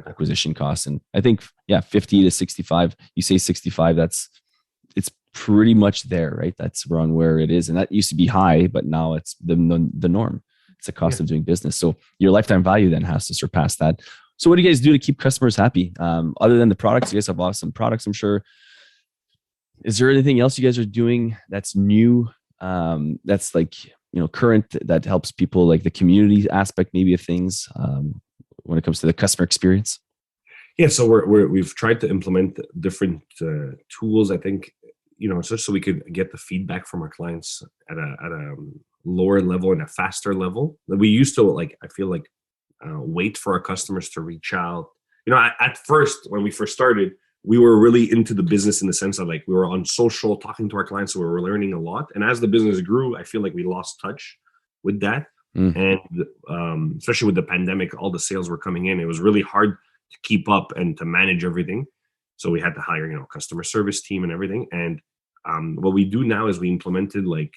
acquisition cost. And I think, yeah, 50 to 65, you say 65, it's pretty much there, right? That's around where it is. And that used to be high, but now it's the norm. It's the cost of doing business. So your lifetime value then has to surpass that. So what do you guys do to keep customers happy? Other than the products, you guys have awesome products, I'm sure. Is there anything else you guys are doing that's new? That's like, you know, current, that helps people, like the community aspect maybe of things, when it comes to the customer experience? Yeah, so we've tried to implement different tools. I think, you know, just so we could get the feedback from our clients at a lower level and a faster level. We used to, like, I feel like, wait for our customers to reach out. You know, at first, when we first started, we were really into the business in the sense of like we were on social talking to our clients, so we were learning a lot. And as the business grew, I feel like we lost touch with that. And especially with the pandemic, all the sales were coming in. It was really hard to keep up and to manage everything. So we had to hire, you know, customer service team and everything. And what we do now is we implemented like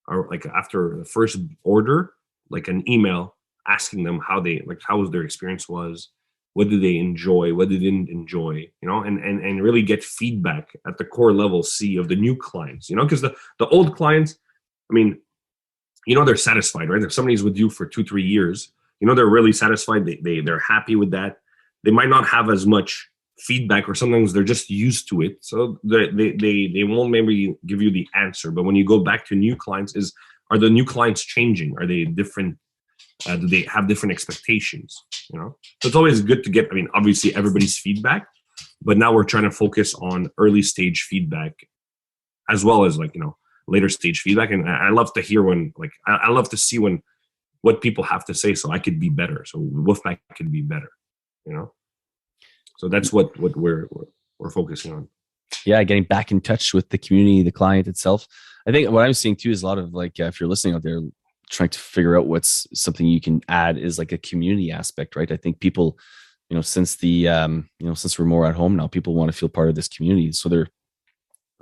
like after the first order, like an email asking them how their experience was, what did they enjoy, what they didn't enjoy, and really get feedback at the core level C of the new clients, because the old clients, I mean, they're satisfied, right? If somebody's with you for 2-3 years, they're really satisfied. They're happy with that. They might not have as much feedback, or sometimes they're just used to it, so they won't maybe give you the answer. But when you go back to new clients, are the new clients changing? Are they different? Do they have different expectations? So it's always good to get, obviously everybody's feedback, but now we're trying to focus on early stage feedback as well as later stage feedback. And I love to hear I love to see what people have to say, so I could be better, so Woofpack could be better. So that's what we're focusing on. Yeah, getting back in touch with the community, the client itself. I think what I'm seeing too is a lot of if you're listening out there, trying to figure out what's something you can add is a community aspect, right? I think people, since since we're more at home now, people want to feel part of this community. So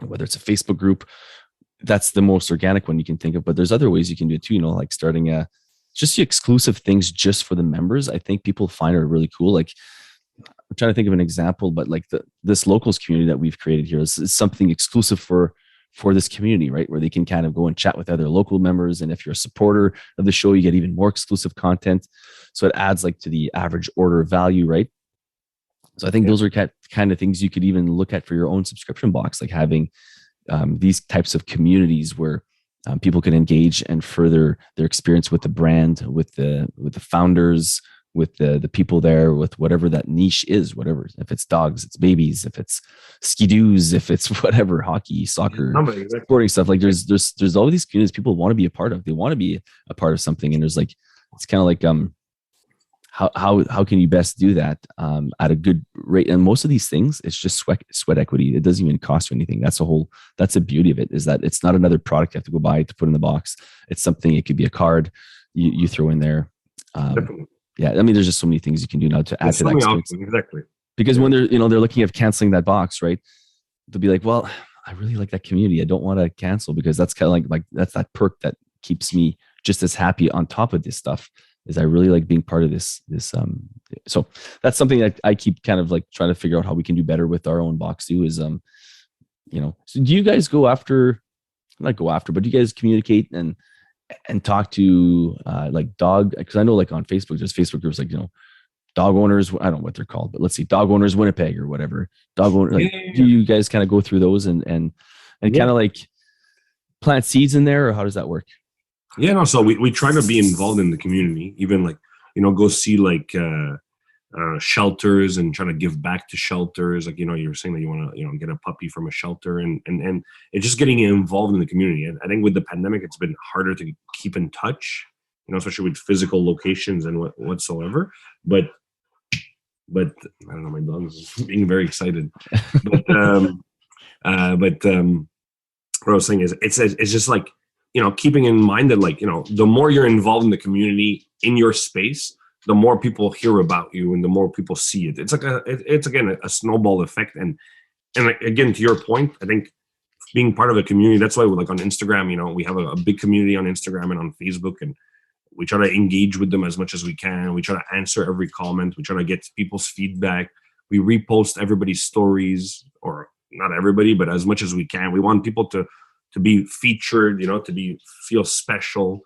whether it's a Facebook group, that's the most organic one you can think of, but there's other ways you can do it too, like starting just the exclusive things just for the members. I think people find are really cool. I'm trying to think of an example, but this locals community that we've created here is something exclusive for this community, right? Where they can kind of go and chat with other local members. And if you're a supporter of the show, you get even more exclusive content. So it adds to the average order value, right? So I think those are kind of things you could even look at for your own subscription box, having these types of communities where people can engage and further their experience with the brand, with the founders, with the people there, with whatever that niche is, whatever. If it's dogs, it's babies. If it's ski-doos, if it's whatever, hockey, soccer, sporting stuff. There's all these communities people want to be a part of. They want to be a part of something, and there's it's kind of how can you best do that at a good rate? And most of these things, it's just sweat equity. It doesn't even cost you anything. That's the beauty of it, is that it's not another product you have to go buy to put in the box. It's something. It could be a card you throw in there. Yeah, there's just so many things you can do now to add to that experience. Exactly. Because when they're looking at canceling that box, right? They'll be like, well, I really like that community. I don't want to cancel, because that's kind of like that's that perk that keeps me just as happy on top of this stuff. Is I really like being part of this. So that's something that I keep kind of trying to figure out how we can do better with our own box too. Is So do you guys not go after, but do you guys communicate and talk to dog? Because I know on Facebook, there's Facebook groups dog owners. I don't know what they're called, but let's see, dog owners Winnipeg or whatever. Dog owner. Do you guys kind of go through those and kind of plant seeds in there, or how does that work? Yeah, no. So we try to be involved in the community, even go see shelters and try to give back to shelters. You're saying that you want to get a puppy from a shelter, and it's just getting involved in the community. And I think with the pandemic, it's been harder to keep in touch, especially with physical locations and whatsoever. But I don't know, my dog is being very excited. But what I was saying is it's just keeping in mind that the more you're involved in the community in your space, the more people hear about you and the more people see it. It's again a snowball effect. And again, to your point, I think being part of a community, that's why on Instagram, we have a big community on Instagram and on Facebook, and we try to engage with them as much as we can. We try to answer every comment. We try to get people's feedback. We repost everybody's stories, or not everybody, but as much as we can. We want people to be featured, to feel special.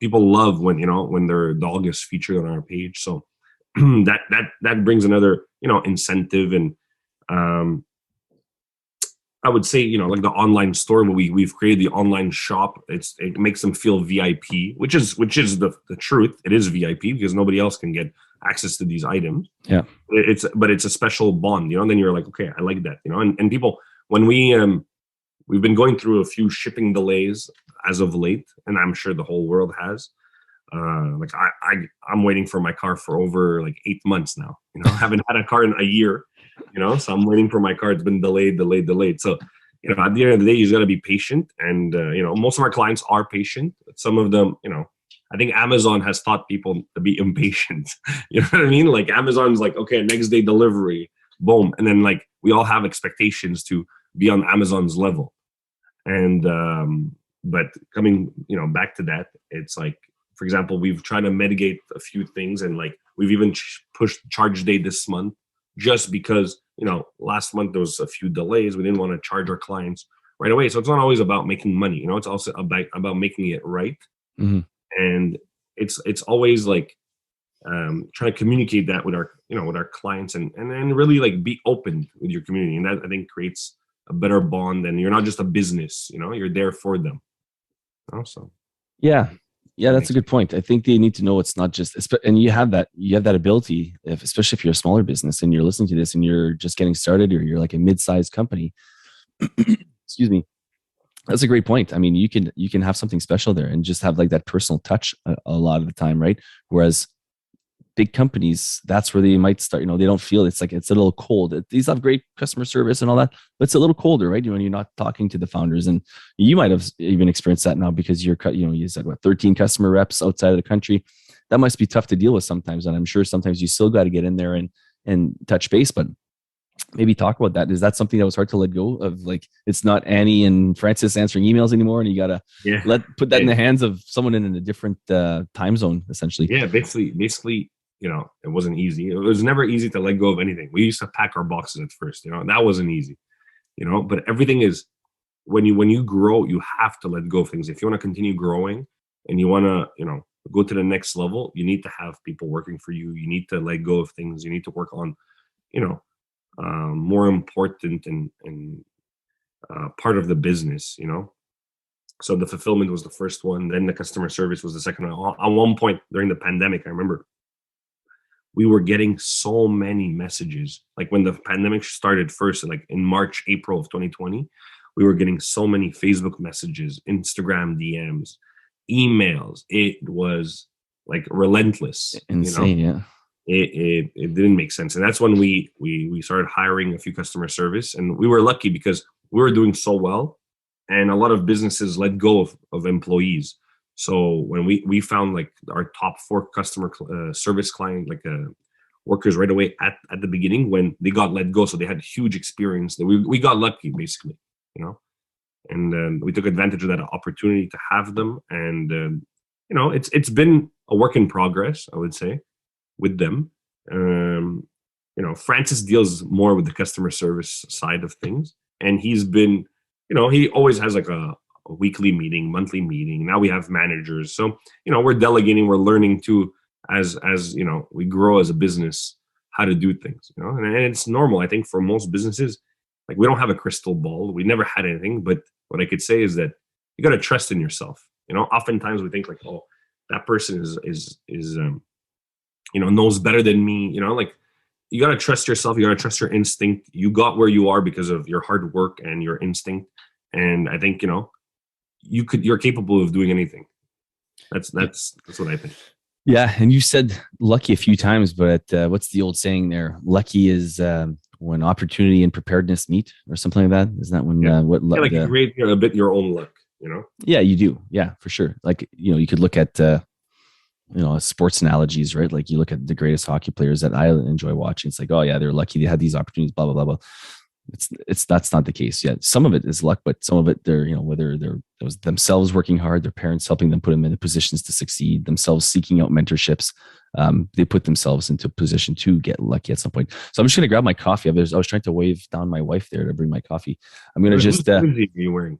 People love when their dog is featured on our page. So that brings another, incentive. And I would say, the online store where we've created the online shop, it makes them feel VIP, which is the truth. It is VIP because nobody else can get access to these items. Yeah. But it's a special bond, and then you're like, okay, I like that, and people, when we've been going through a few shipping delays as of late, and I'm sure the whole world has. I'm waiting for my car for over 8 months now. I haven't had a car in a year. So I'm waiting for my car. It's been delayed. So at the end of the day, you just got to be patient. And most of our clients are patient. Some of them, I think Amazon has taught people to be impatient. You know what I mean? Amazon's okay, next day delivery, boom, and then we all have expectations to be on Amazon's level. And but coming back to that, it's for example, we've tried to mitigate a few things, and like we've even pushed charge date this month just because, last month there was a few delays. We didn't want to charge our clients right away. So it's not always about making money, it's also about making it right. Mhm. And it's always like trying to communicate that with our with our clients, and really like be open with your community, and that I think creates a better bond. And you're not just a business, you're there for them. So Yeah. Yeah, that that's a makes good point. I think they need to know it's not just, and you have that ability, especially if you're a smaller business and you're listening to this and you're just getting started, or you're like a mid-sized company. Excuse me. That's a great point. I mean, you can have something special there and just have like that personal touch a lot of the time, right? Whereas big companies, that's where they might start. They don't feel it's like it's a little cold. These have great customer service and all that, but it's a little colder, right? When you're not talking to the founders, and you might have even experienced that now because you said 13 customer reps outside of the country. That must be tough to deal with sometimes, and I'm sure sometimes you still got to get in there and touch base. But maybe talk about that. Is that something that was hard to let go of? Like, it's not Annie and Francis answering emails anymore, and you gotta put that in the hands of someone in a different time zone, essentially. Yeah, basically, it wasn't easy. It was never easy to let go of anything. We used to pack our boxes at first, that wasn't easy, but everything is, when you grow, you have to let go of things. If you want to continue growing and you want to, go to the next level, you need to have people working for you. You need to let go of things. You need to work on, more important and part of the business, So the fulfillment was the first one. Then the customer service was the second one. At one point during the pandemic, I remember we were getting so many messages. Like when the pandemic started first, like in March, April of 2020, we were getting so many Facebook messages, Instagram DMs, emails. It was like relentless, Insane. Yeah. It didn't make sense. And that's when we started hiring a few customer service, and we were lucky because we were doing so well, and a lot of businesses let go of employees. So when we found like our top 4 customer service client, like workers right away at the beginning when they got let go, so they had huge experience. That we got lucky basically, and we took advantage of that opportunity to have them. And it's been a work in progress, I would say, with them. Francis deals more with the customer service side of things, and he's been, he always has like a weekly meeting, monthly meeting. Now we have managers, so we're delegating, we're learning too, as we grow as a business, how to do things. And it's normal, I think, for most businesses. Like, we don't have a crystal ball, we never had anything, but what I could say is that you got to trust in yourself. Oftentimes we think like, oh, that person is knows better than me. Like, you got to trust yourself, you got to trust your instinct. You got where you are because of your hard work and your instinct, and I think you're capable of doing anything. That's what I think. Yeah, and you said lucky a few times, but what's the old saying there? Lucky is when opportunity and preparedness meet, or something like that. Isn't that when you create a bit your own luck, Yeah, you do. Yeah, for sure. Like, you could look at sports analogies, right? Like, you look at the greatest hockey players that I enjoy watching. It's like, oh yeah, they're lucky, they had these opportunities, blah blah blah blah. That's not the case yet. Some of it is luck, but some of it, they're whether they're themselves working hard, their parents helping them, put them in the positions to succeed, themselves seeking out mentorships. They put themselves into a position to get lucky at some point. So I'm just gonna grab my coffee. I was trying to wave down my wife there to bring my coffee. I'm gonna just. What are you wearing?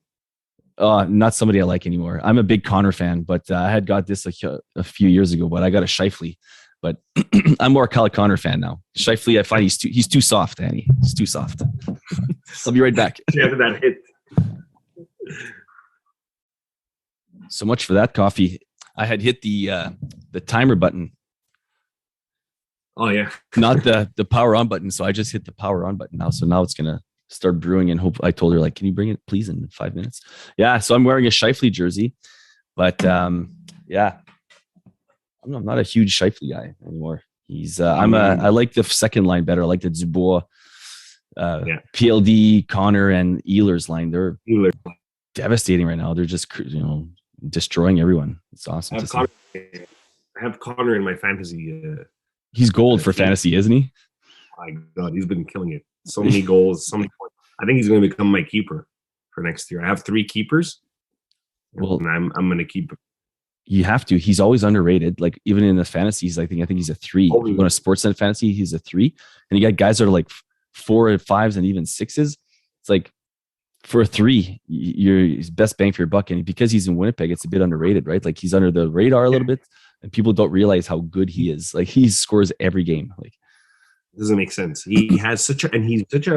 Not somebody I like anymore. I'm a big Connor fan, but I had got this a few years ago, but I got a Shifley. But I'm more a Kyle Connor fan now. Shifley, I find he's too soft, Annie. He's too soft. I'll be right back. After that hit. So much for that coffee. I had hit the timer button. Oh yeah. Not the power on button. So I just hit the power on button now. So now it's gonna start brewing, and hope. I told her, like, can you bring it please in 5 minutes? Yeah. So I'm wearing a Shifley jersey, but yeah. I'm not a huge Shifley guy anymore. I like the second line better. I like the Dubois, PLD, Connor, and Ehlers line. They're devastating right now. They're just destroying everyone. It's awesome. I have Connor in my fantasy. He's gold for fantasy, isn't he? My God, he's been killing it. So many goals, so many points. I think he's going to become my keeper for next year. I have 3 keepers. Well, and I'm going to keep him. You have to. He's always underrated. Like even in the fantasies, I think he's a 3. If you want a sports net fantasy, he's a 3. And you got guys that are like 4 and 5s and even 6s. It's like for a 3, you're his best bang for your buck. And because he's in Winnipeg, it's a bit underrated, right? Like he's under the radar a little bit, and people don't realize how good he is. Like he scores every game. Like doesn't make sense. He has such a, and he's such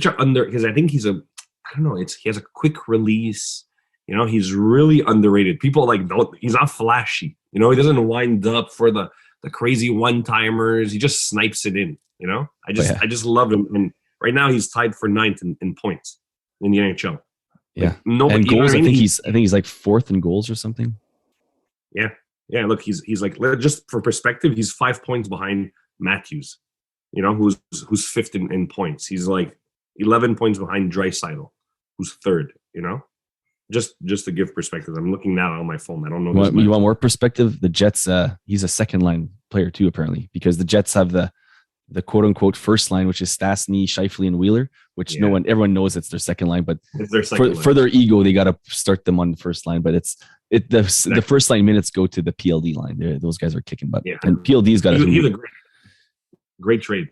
a under, because I think he's a, I don't know, he has a quick release. You know, he's really underrated. People like don't. He's not flashy. You know, he doesn't wind up for the crazy one timers. He just snipes it in. You know, I just love him. And right now he's tied for 9th in points in the NHL. Yeah, like, nobody, and goals. You know I think he's like 4th in goals or something. Yeah. Look, he's like, just for perspective, he's 5 points behind Matthews. You know, who's 5th in points. He's like 11 points behind Draisaitl, who's 3rd. You know. Just to give perspective, I'm looking now on my phone. I don't know. You want more perspective? The Jets, he's a second line player too, apparently, because the Jets have the quote unquote first line, which is Stastny, Scheifele, and Wheeler, which everyone knows it's their second line, but for their ego, they got to start them on the first line. But the first line minutes go to the PLD line. Those guys are kicking butt, and PLD's got he's a great trade.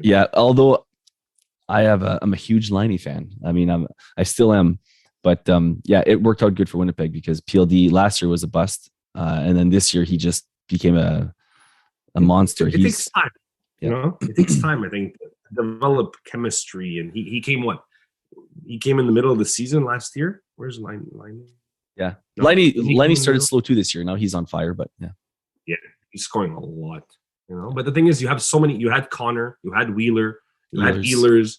Yeah, although I'm a huge Liney fan. I mean, I still am. But it worked out good for Winnipeg because PLD last year was a bust, and then this year he just became a monster. It takes time, you know. It takes time, I think, to develop chemistry. And he came He came in the middle of the season last year. Where's Liney? Yeah, no, Liney started slow too this year. Now he's on fire, but he's scoring a lot, you know. But the thing is, you have so many. You had Connor, you had Wheeler, you had Ehlers.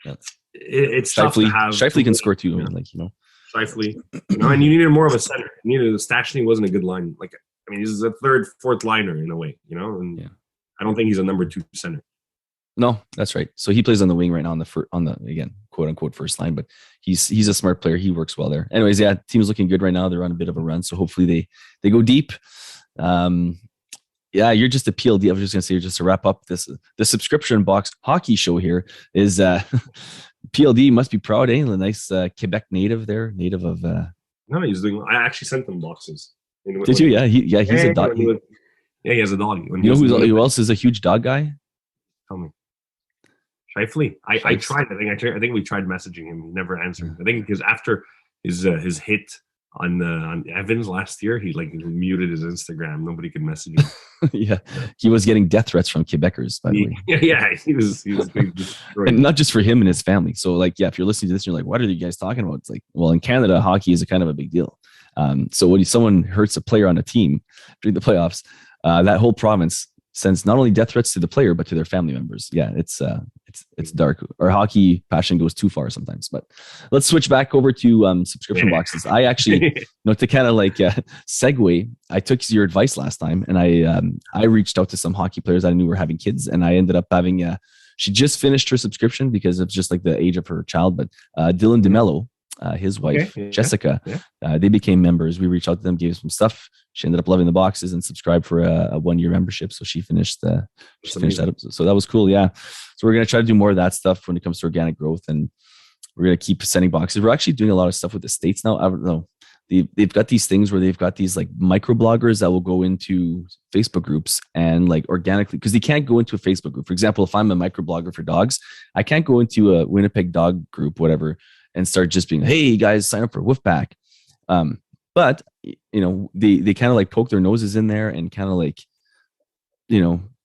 Yeah. It's tough to have. Scheifele can score too. Like, you know, Scheifele, you know, and you needed more of a center. You needed Stastny wasn't a good line. Like, I mean, he's a 3rd, 4th liner in a way, you know. And I don't think he's a number 2 center. No, that's right. So he plays on the wing right now on the again quote unquote first line, but he's a smart player. He works well there. Anyways, team's looking good right now. They're on a bit of a run, so hopefully they go deep. You're just a PLD. I was just gonna say, just to wrap up the subscription box hockey show here is PLD must be proud, eh? The nice Quebec native of. No, he's doing. I actually sent them boxes. Did you? Yeah, he's a dog. He has a dog. You know who else is a huge dog guy? Tell me. Scheifele. I tried. I think we tried messaging him. He never answered. I think because after his hit on Evans last year, he muted his Instagram. Nobody could message him. Yeah, he was getting death threats from Quebecers, by the way. Yeah, he was and not just for him and his family. So if you're listening to this, you're like, what are you guys talking about? It's like, well, in Canada, hockey is a kind of a big deal. So when someone hurts a player on a team during the playoffs, that whole province sends not only death threats to the player but to their family members. Yeah, it's dark. Our hockey passion goes too far sometimes. But let's switch back over to subscription boxes. I actually, to kind of segue, I took your advice last time, and I reached out to some hockey players I knew were having kids, and I ended up having she just finished her subscription because of just the age of her child. But Dylan DeMello, his wife Jessica, they became members. We reached out to them, gave some stuff. She ended up loving the boxes and subscribed for a 1-year membership. So she finished that up. So that was cool. Yeah. So we're going to try to do more of that stuff when it comes to organic growth, and we're going to keep sending boxes. We're actually doing a lot of stuff with the States now. I don't know. They've got these things where they've got these micro bloggers that will go into Facebook groups and organically, because they can't go into a Facebook group. For example, if I'm a micro blogger for dogs, I can't go into a Winnipeg dog group, whatever, and start just being, hey guys, sign up for Woofpack. But they kind of poke their noses in there and kind of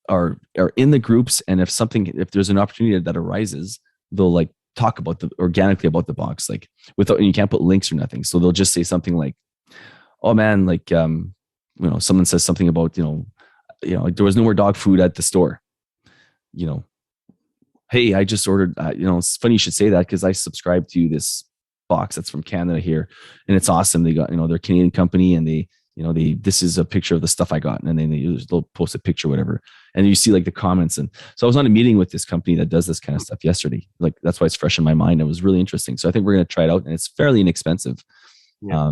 are in the groups. And if there's an opportunity that arises, they'll talk about organically about the box, without, and you can't put links or nothing. So they'll just say something like, oh man, someone says something about, there was no more dog food at the store, hey, I just ordered, it's funny you should say that because I subscribe to this box that's from Canada here, and it's awesome. They got, they're a Canadian company, and this is a picture of the stuff I got, and then they'll post a picture, whatever, and you see the comments. And so I was on a meeting with this company that does this kind of stuff yesterday. That's why it's fresh in my mind. It was really interesting. So I think we're going to try it out, and it's fairly inexpensive. Yeah.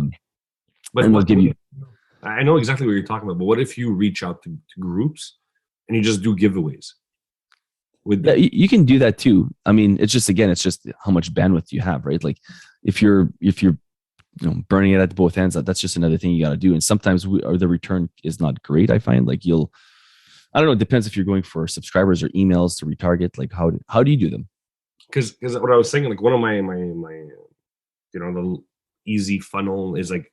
But we'll give you. I know exactly what you're talking about. But what if you reach out to groups and you just do giveaways? You can do that too. I mean, it's just how much bandwidth you have, right? If you're burning it at both ends. That's just another thing you got to do. And sometimes or the return is not great. I find like I don't know. It depends if you're going for subscribers or emails to retarget. Like how do you do them? Because what I was saying, like one of my the easy funnel is like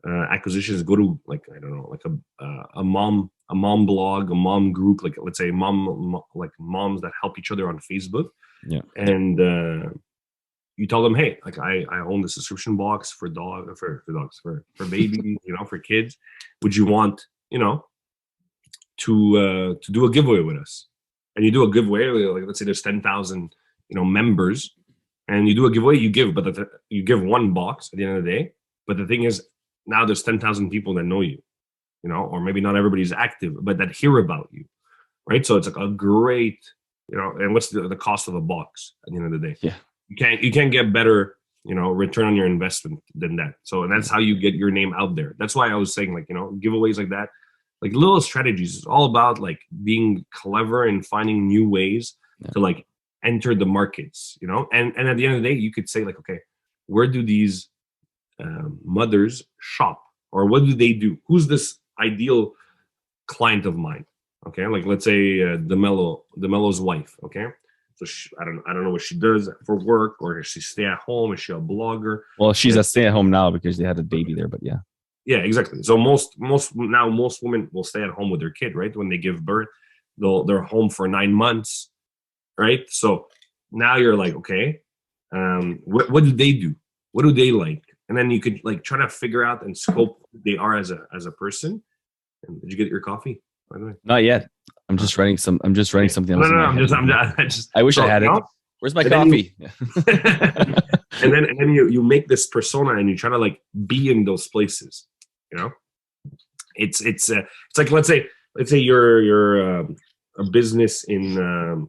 acquisitions. Go to like I don't know, like a mom blog, a mom group, like let's say like moms that help each other on Facebook. Yeah, and you tell them, hey, like I own the subscription box for dogs, for babies, for kids. Would you want to do a giveaway with us? And you do a giveaway, like let's say there's 10,000 members, and you do a giveaway, you give, but you give one box at the end of the day. But the thing is, now there's 10,000 people that know you, or maybe not everybody's active, but that hear about you, right? So it's like a great, and what's the cost of a box at the end of the day? Yeah, you can't get better, return on your investment than that. So that's how you get your name out there. That's why I was saying, like, giveaways like that, like little strategies. It's all about like being clever and finding new ways to like enter the markets, and at the end of the day, you could say like, okay, where do these mothers shop, or what do they do? Who's this ideal client of mine? Okay, like let's say DeMello's wife. Okay, so I don't know what she does for work, or does she stay at home? Is she a blogger? Well, she's a stay at home now because they had a baby there, but yeah. Yeah, exactly. So most women will stay at home with their kid, right? When they give birth, they're home for 9 months, right? So now you're like, okay, what do they do? What do they like? And then you could like try to figure out and scope who they are as a person. And did you get your coffee, by the way? Not yet. I'm just writing something else. I wish I had it. Where's my coffee? And then you make this persona and you try to like be in those places. It's like let's say you're a business in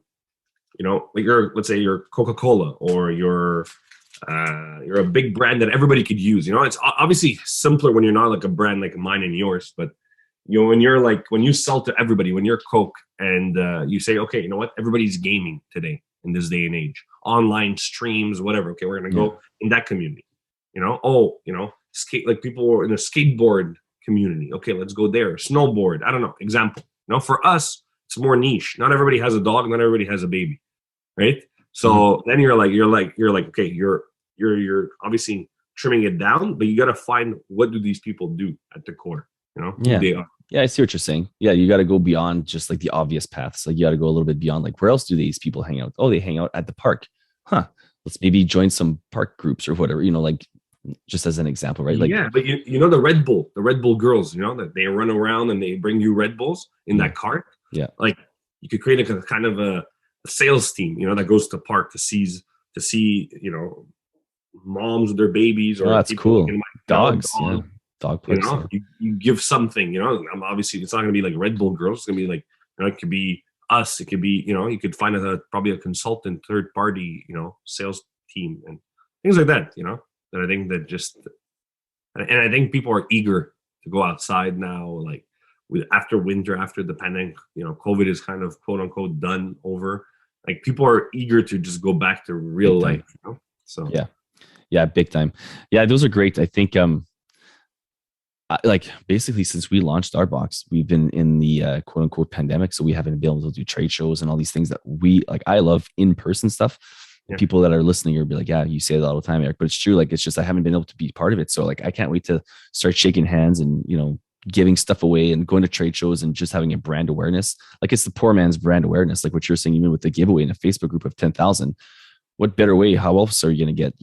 like let's say you're Coca-Cola, or you're a big brand that everybody could use. It's obviously simpler when you're not like a brand like mine and yours, but when you sell to everybody, when you're Coke and you say, okay, you know what, everybody's gaming today in this day and age, online streams, whatever. Okay, we're gonna go in that community. Skate, like people in a skateboard community. Okay, let's go there. Snowboard. I don't know. Example. For us, it's more niche. Not everybody has a dog. Not everybody has a baby, right? So then you're like, okay, you're obviously trimming it down, but you got to find what do these people do at the core, who they are. Yeah, I see what you're saying. Yeah, you got to go beyond just like the obvious paths. Like you got to go a little bit beyond. Like where else do these people hang out? Oh, they hang out at the park. Huh. Let's maybe join some park groups or whatever. Like just as an example, right? Like yeah, but the Red Bull girls, that they run around and they bring you Red Bulls in that cart. Yeah, like you could create a kind of a sales team, that goes to park to see moms with their babies, or that's cool. Dogs, dog parks. You give something. Obviously it's not going to be like Red Bull girls. It's going to be like it could be us. It could be you could find probably a consultant, third party sales team and things like that. That I think that and I think people are eager to go outside now. Like after winter, after the pandemic, COVID is kind of quote unquote done over. Like people are eager to just go back to real life. So yeah, big time. Yeah, those are great. I think like basically since we launched our box, we've been in the quote unquote pandemic, so we haven't been able to do trade shows and all these things that we like. I love in-person stuff. Yeah. People that are listening will be like, yeah, you say that all the time, Eric, but it's true. Like, it's just, I haven't been able to be part of it. So like, I can't wait to start shaking hands and, giving stuff away and going to trade shows and just having a brand awareness. Like it's the poor man's brand awareness. Like what you're saying, even with the giveaway in a Facebook group of 10,000, what better way? How else are you going to get,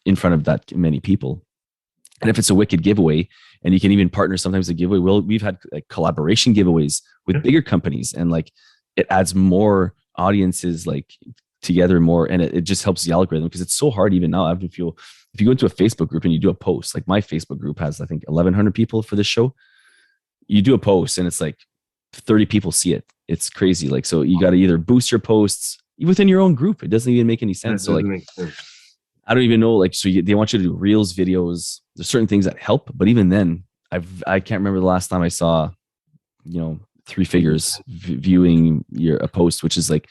in front of that many people? And if it's a wicked giveaway and you can even partner sometimes a giveaway, we've had like collaboration giveaways with bigger companies, and like it adds more audiences like together more, and it just helps the algorithm, because it's so hard even now. If you go into a Facebook group and you do a post, like my Facebook group has I think 1,100 people for this show. You do a post and it's like 30 people see it. It's crazy. Like, so you got to either boost your posts within your own group. It doesn't even make any sense. So like, I don't even know. Like, so they want you to do reels, videos. There's certain things that help, but even then, I can't remember the last time I saw, 3 figures viewing a post, which is like.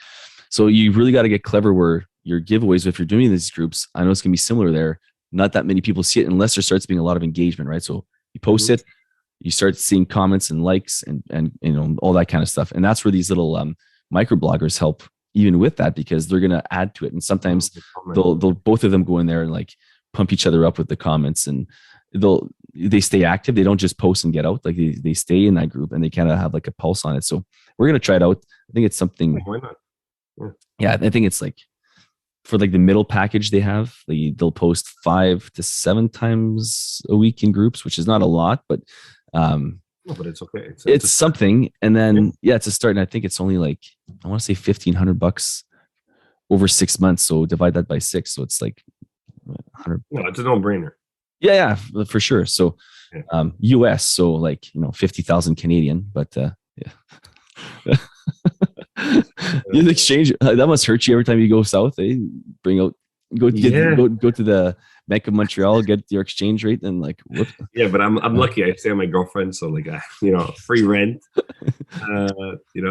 So you really got to get clever where your giveaways, if you're doing these groups, I know it's going to be similar there. not that many people see it unless there starts being a lot of engagement, right? So you post it, you start seeing comments and likes and all that kind of stuff. And that's where these little microbloggers help even with that, because they're going to add to it. And sometimes they'll both of them go in there and like pump each other up with the comments, and they stay active. They don't just post and get out. Like they stay in that group and they kind of have like a pulse on it. So we're going to try it out. I think it's something. Why not? Yeah, I think it's like for like the middle package they have, they'll post 5 to 7 times a week in groups, which is not a lot, but no, but it's okay. It's something. And then it's a start. And I think it's only like, I want to say $1,500 over 6 months. So divide that by 6. So it's like 100. No, it's a no-brainer. Yeah, for sure. So US, so like 50,000 Canadian, but yeah. The exchange that must hurt you every time you go south. Bring out go to the Bank of Montreal, get your exchange rate, and like whoop. Yeah, but I'm lucky. I stay with my girlfriend, so like free rent.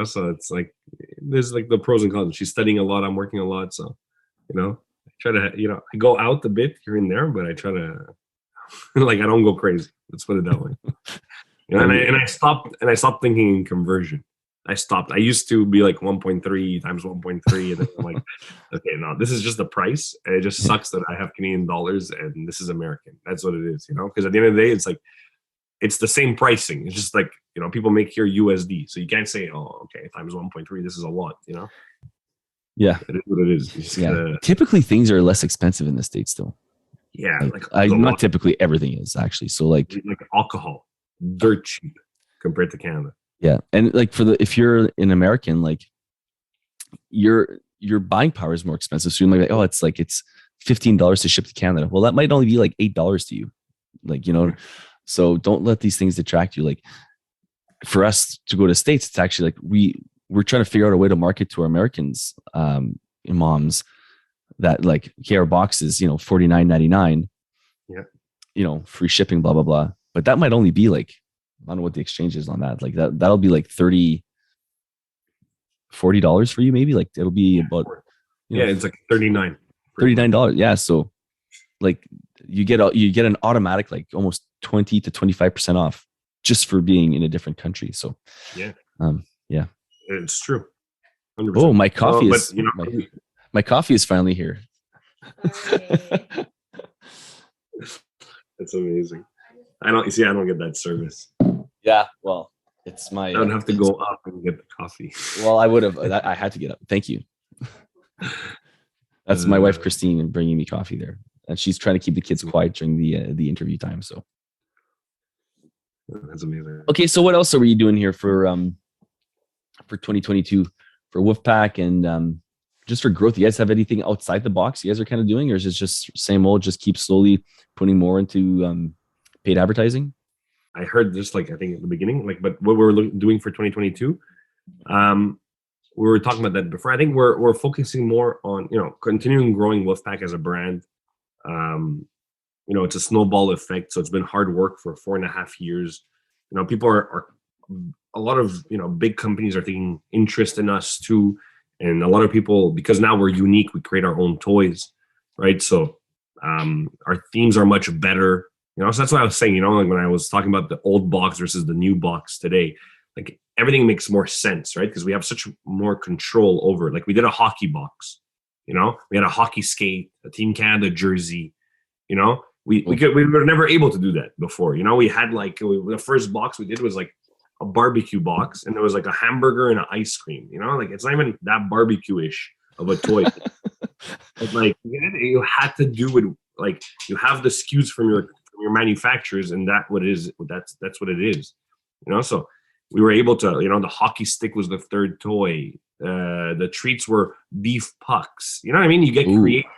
So it's like there's like the pros and cons. She's studying a lot. I'm working a lot, so I try to I go out a bit here and there, but I try to like I don't go crazy. Let's put it that way. And I stopped thinking in conversion. I stopped. I used to be like 1.3 times 1.3, and then I'm like, okay, no, this is just the price. And it just sucks that I have Canadian dollars and this is American. That's what it is, because at the end of the day, it's like, it's the same pricing. It's just like, people make here USD. So you can't say, oh, okay, times 1.3, this is a lot, Yeah. It is what it is. Typically things are less expensive in the States though. Yeah. Not typically, everything is actually. So like alcohol, dirt cheap compared to Canada. Yeah. And like if you're an American, like your buying power is more expensive. So you might be like, it's $15 to ship to Canada. Well, that might only be like $8 to you. Like, so don't let these things detract you. Like for us to go to States, it's actually like we're trying to figure out a way to market to our Americans, moms that like, okay, our box is, $49.99, free shipping, blah, blah, blah. But that might only be like, I don't know what the exchange is on that. Like that'll be like $40 for you, maybe. Like it'll be about it's like $39. Yeah. So like you get an automatic like almost 20 to 25% off just for being in a different country. So it's true. 100%. Oh, my coffee is my coffee is finally here. That's amazing. I don't get that service. Yeah, well, it's my. I don't have to go up and get the coffee. Well, I would have. I had to get up. Thank you. That's my wife Christine and bringing me coffee there, and she's trying to keep the kids quiet during the interview time. So that's amazing. Okay, so what else are we doing here for 2022 for Woofpack and just for growth? You guys have anything outside the box you guys are kind of doing, or is it just same old? Just keep slowly putting more into paid advertising? I heard this, I think at the beginning, but what we're doing for 2022, we were talking about that before. I think we're focusing more on, continuing growing Woofpack as a brand. It's a snowball effect. So it's been hard work for 4.5 years. People are a lot of, big companies are taking interest in us too. And a lot of people, because now we're unique, we create our own toys, right? So our themes are much better. So that's what I was saying, like when I was talking about the old box versus the new box today, like everything makes more sense, right? Because we have such more control over it. Like we did a hockey box, we had a hockey skate, a Team Canada jersey, we were never able to do that before. We had the first box we did was like a barbecue box, and there was like a hamburger and an ice cream, like it's not even that barbecue-ish of a toy. But like you had to do it, like you have the SKUs from your manufacturers, and that's what it is. So we were able to, the hockey stick was the third toy. The treats were beef pucks. You know what I mean? You get creative.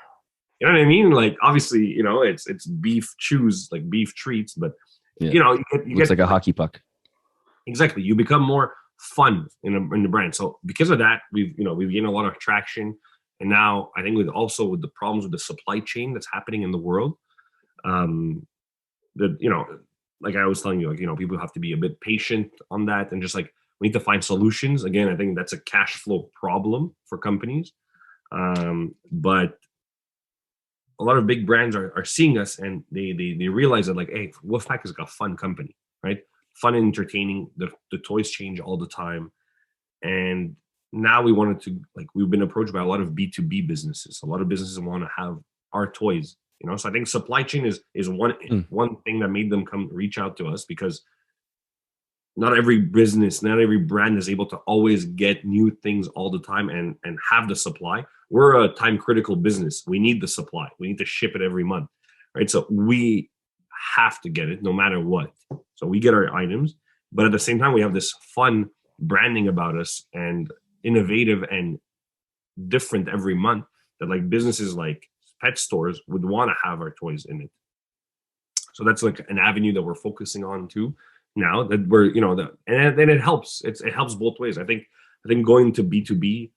You know what I mean? Like obviously, it's beef chews, like beef treats, but you looks like a hockey puck. Exactly. You become more fun in the brand. So because of that, we've gained a lot of traction. And now I think with the problems with the supply chain that's happening in the world, like I was telling you, people have to be a bit patient on that, and just we need to find solutions. Again, I think that's a cash flow problem for companies. But a lot of big brands are seeing us, and they realize that, like, hey, Woofpack is like a fun company, right? Fun and entertaining. The toys change all the time, and now we wanted to, like, we've been approached by a lot of B2B businesses. A lot of businesses want to have our toys, you know. So I think supply chain is one thing that made them reach out to us, because not every business, not every brand is able to always get new things all the time and have the supply. We're a time critical business. We need the supply. We need to ship it every month, right? So we have to get it no matter what. So we get our items, but at the same time, we have this fun branding about us and innovative and different every month that, like, businesses like pet stores would want to have our toys in it. So that's like an avenue that we're focusing on too. Now that we're, you know, and then it helps. It helps both ways. I think going to B2B,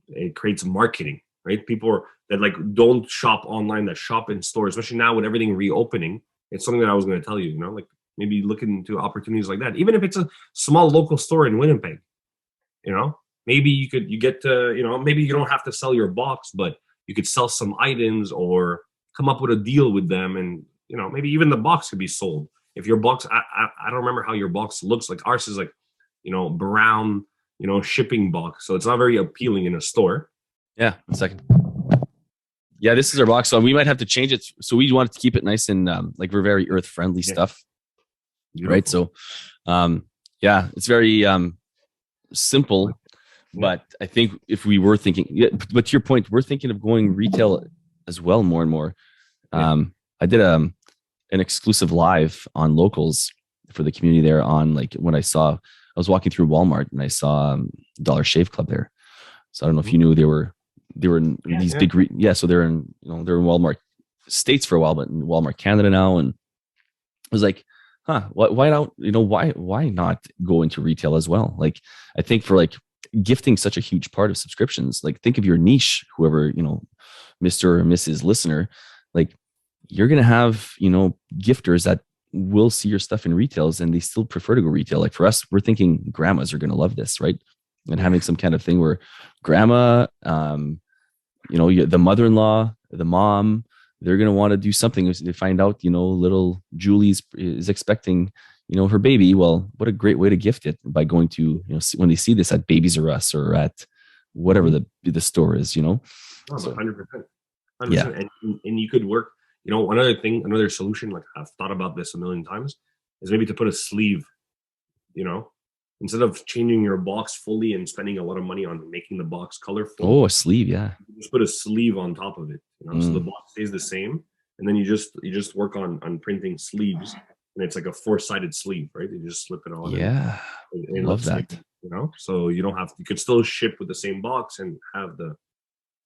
it creates marketing, right? People that, like, don't shop online, that shop in stores, especially now with everything reopening. It's something that I was going to tell you, you know, like, maybe looking into opportunities like that, even if it's a small local store in Winnipeg, you know, maybe you get to, you know, maybe you don't have to sell your box, but you could sell some items or come up with a deal with them. And, you know, maybe even the box could be sold. If your box, I don't remember how your box looks like. Ours is like, you know, brown, you know, shipping box. So it's not very appealing in a store. Yeah, 1 second. Yeah, this is our box. So we might have to change it. So we want to keep it nice and like, we're very earth friendly stuff. Beautiful. Right. So yeah, it's very simple. But I think if we were thinking, but to your point, we're thinking of going retail as well more and more. I did an exclusive live on locals for the community there on, like, when I was walking through Walmart and I saw Dollar Shave Club there. So I don't know if you knew they were in these big, so they're in, you know, they're in Walmart States for a while, but in Walmart Canada now. And I was like, why not, you know, why not go into retail as well? Like, I think for, like, gifting such a huge part of subscriptions, like, think of your niche, whoever, you know, Mr. or Mrs. listener, like, you're going to have, you know, gifters that will see your stuff in retails and they still prefer to go retail. Like, for us, we're thinking grandmas are going to love this, right? And having some kind of thing where grandma, you know, the mother-in-law, the mom, they're going to want to do something. They find out, you know, little Julie's is expecting, you know, her baby. Well, what a great way to gift it, by going to, you know, when they see this at Babies R Us or at whatever the store is, you know. Oh, so, 100%. Yeah. And you could work, you know, another solution, like, I've thought about this a million times, is maybe to put a sleeve, you know, instead of changing your box fully and spending a lot of money on making the box colorful. Oh, a sleeve. Yeah. Just put a sleeve on top of it, you know, so the box stays the same. And then you just work on printing sleeves, and it's like a 4-sided sleeve, right? You just slip it on. Yeah. And love that. like, you know, so you could still ship with the same box and have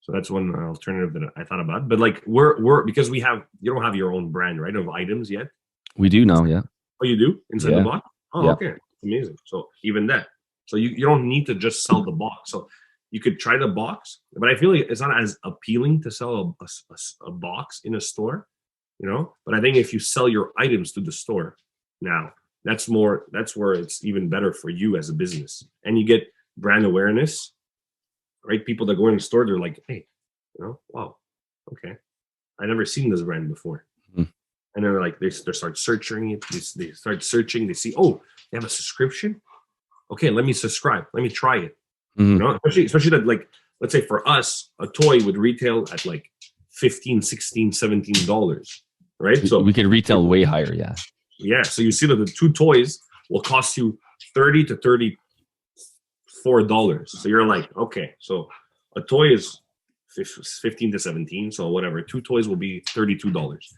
so that's one alternative that I thought about. But, like, we're because you don't have your own brand, right, of items yet. We do now. Yeah. Oh, you do inside the box? Oh, yeah. Okay. Amazing. So even that, so you don't need to just sell the box. So you could try the box, but I feel like it's not as appealing to sell a box in a store, you know. But I think if you sell your items to the store now, that's where it's even better for you as a business, and you get brand awareness, right? People that go in the store, they're like, hey, you know, wow, okay, I never seen this brand before. And then, like, they start searching it. They start searching. They see, oh, they have a subscription. Okay, let me subscribe. Let me try it. You know, especially that, like, let's say for us, a toy would retail at like $15, $16, $17, right? So we can retail way higher. Yeah. Yeah. So you see that the 2 toys will cost you $30 to $34. So you're like, okay, so a toy is 15 to 17, so whatever, 2 toys will be $32,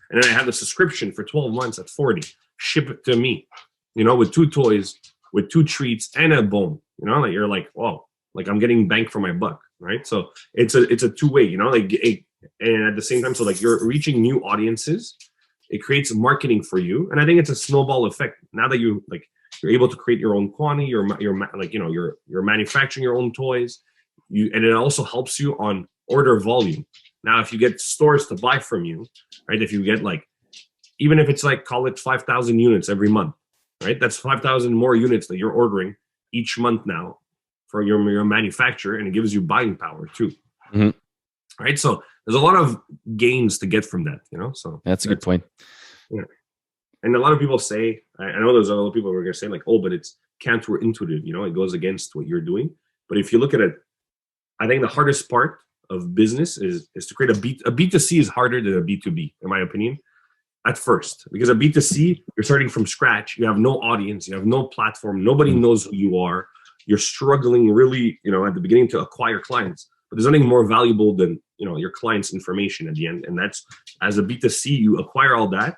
and then I have the subscription for 12 months at $40. Ship it to me, you know, with 2 toys, with 2 treats and a bone, you know, like, you're like, whoa, like, I'm getting bang for my buck, right? So it's a two-way, you know, like, and at the same time, so, like, you're reaching new audiences. It creates marketing for you, and I think it's a snowball effect. Now that you're able to create your own quantity, you're like, you know, you're manufacturing your own toys, and it also helps you on order volume. Now, if you get stores to buy from you, right? If you get, like, even if it's like, call it 5,000 units every month, right? That's 5,000 more units that you're ordering each month now for your manufacturer, and it gives you buying power too. right? So there's a lot of gains to get from that, So That's a good point. Yeah. And a lot of people say, I know there's a lot of people who are going to say like, oh, but it's counterintuitive, it goes against what you're doing. But if you look at it, I think the hardest part of business is to create a B2C is harder than a B2B, in my opinion, at first. Because a B2C, you're starting from scratch. You have no audience. You have no platform. Nobody knows who you are. You're struggling really, at the beginning to acquire clients. But there's nothing more valuable than, your client's information at the end. And that's, as a B2C, you acquire all that.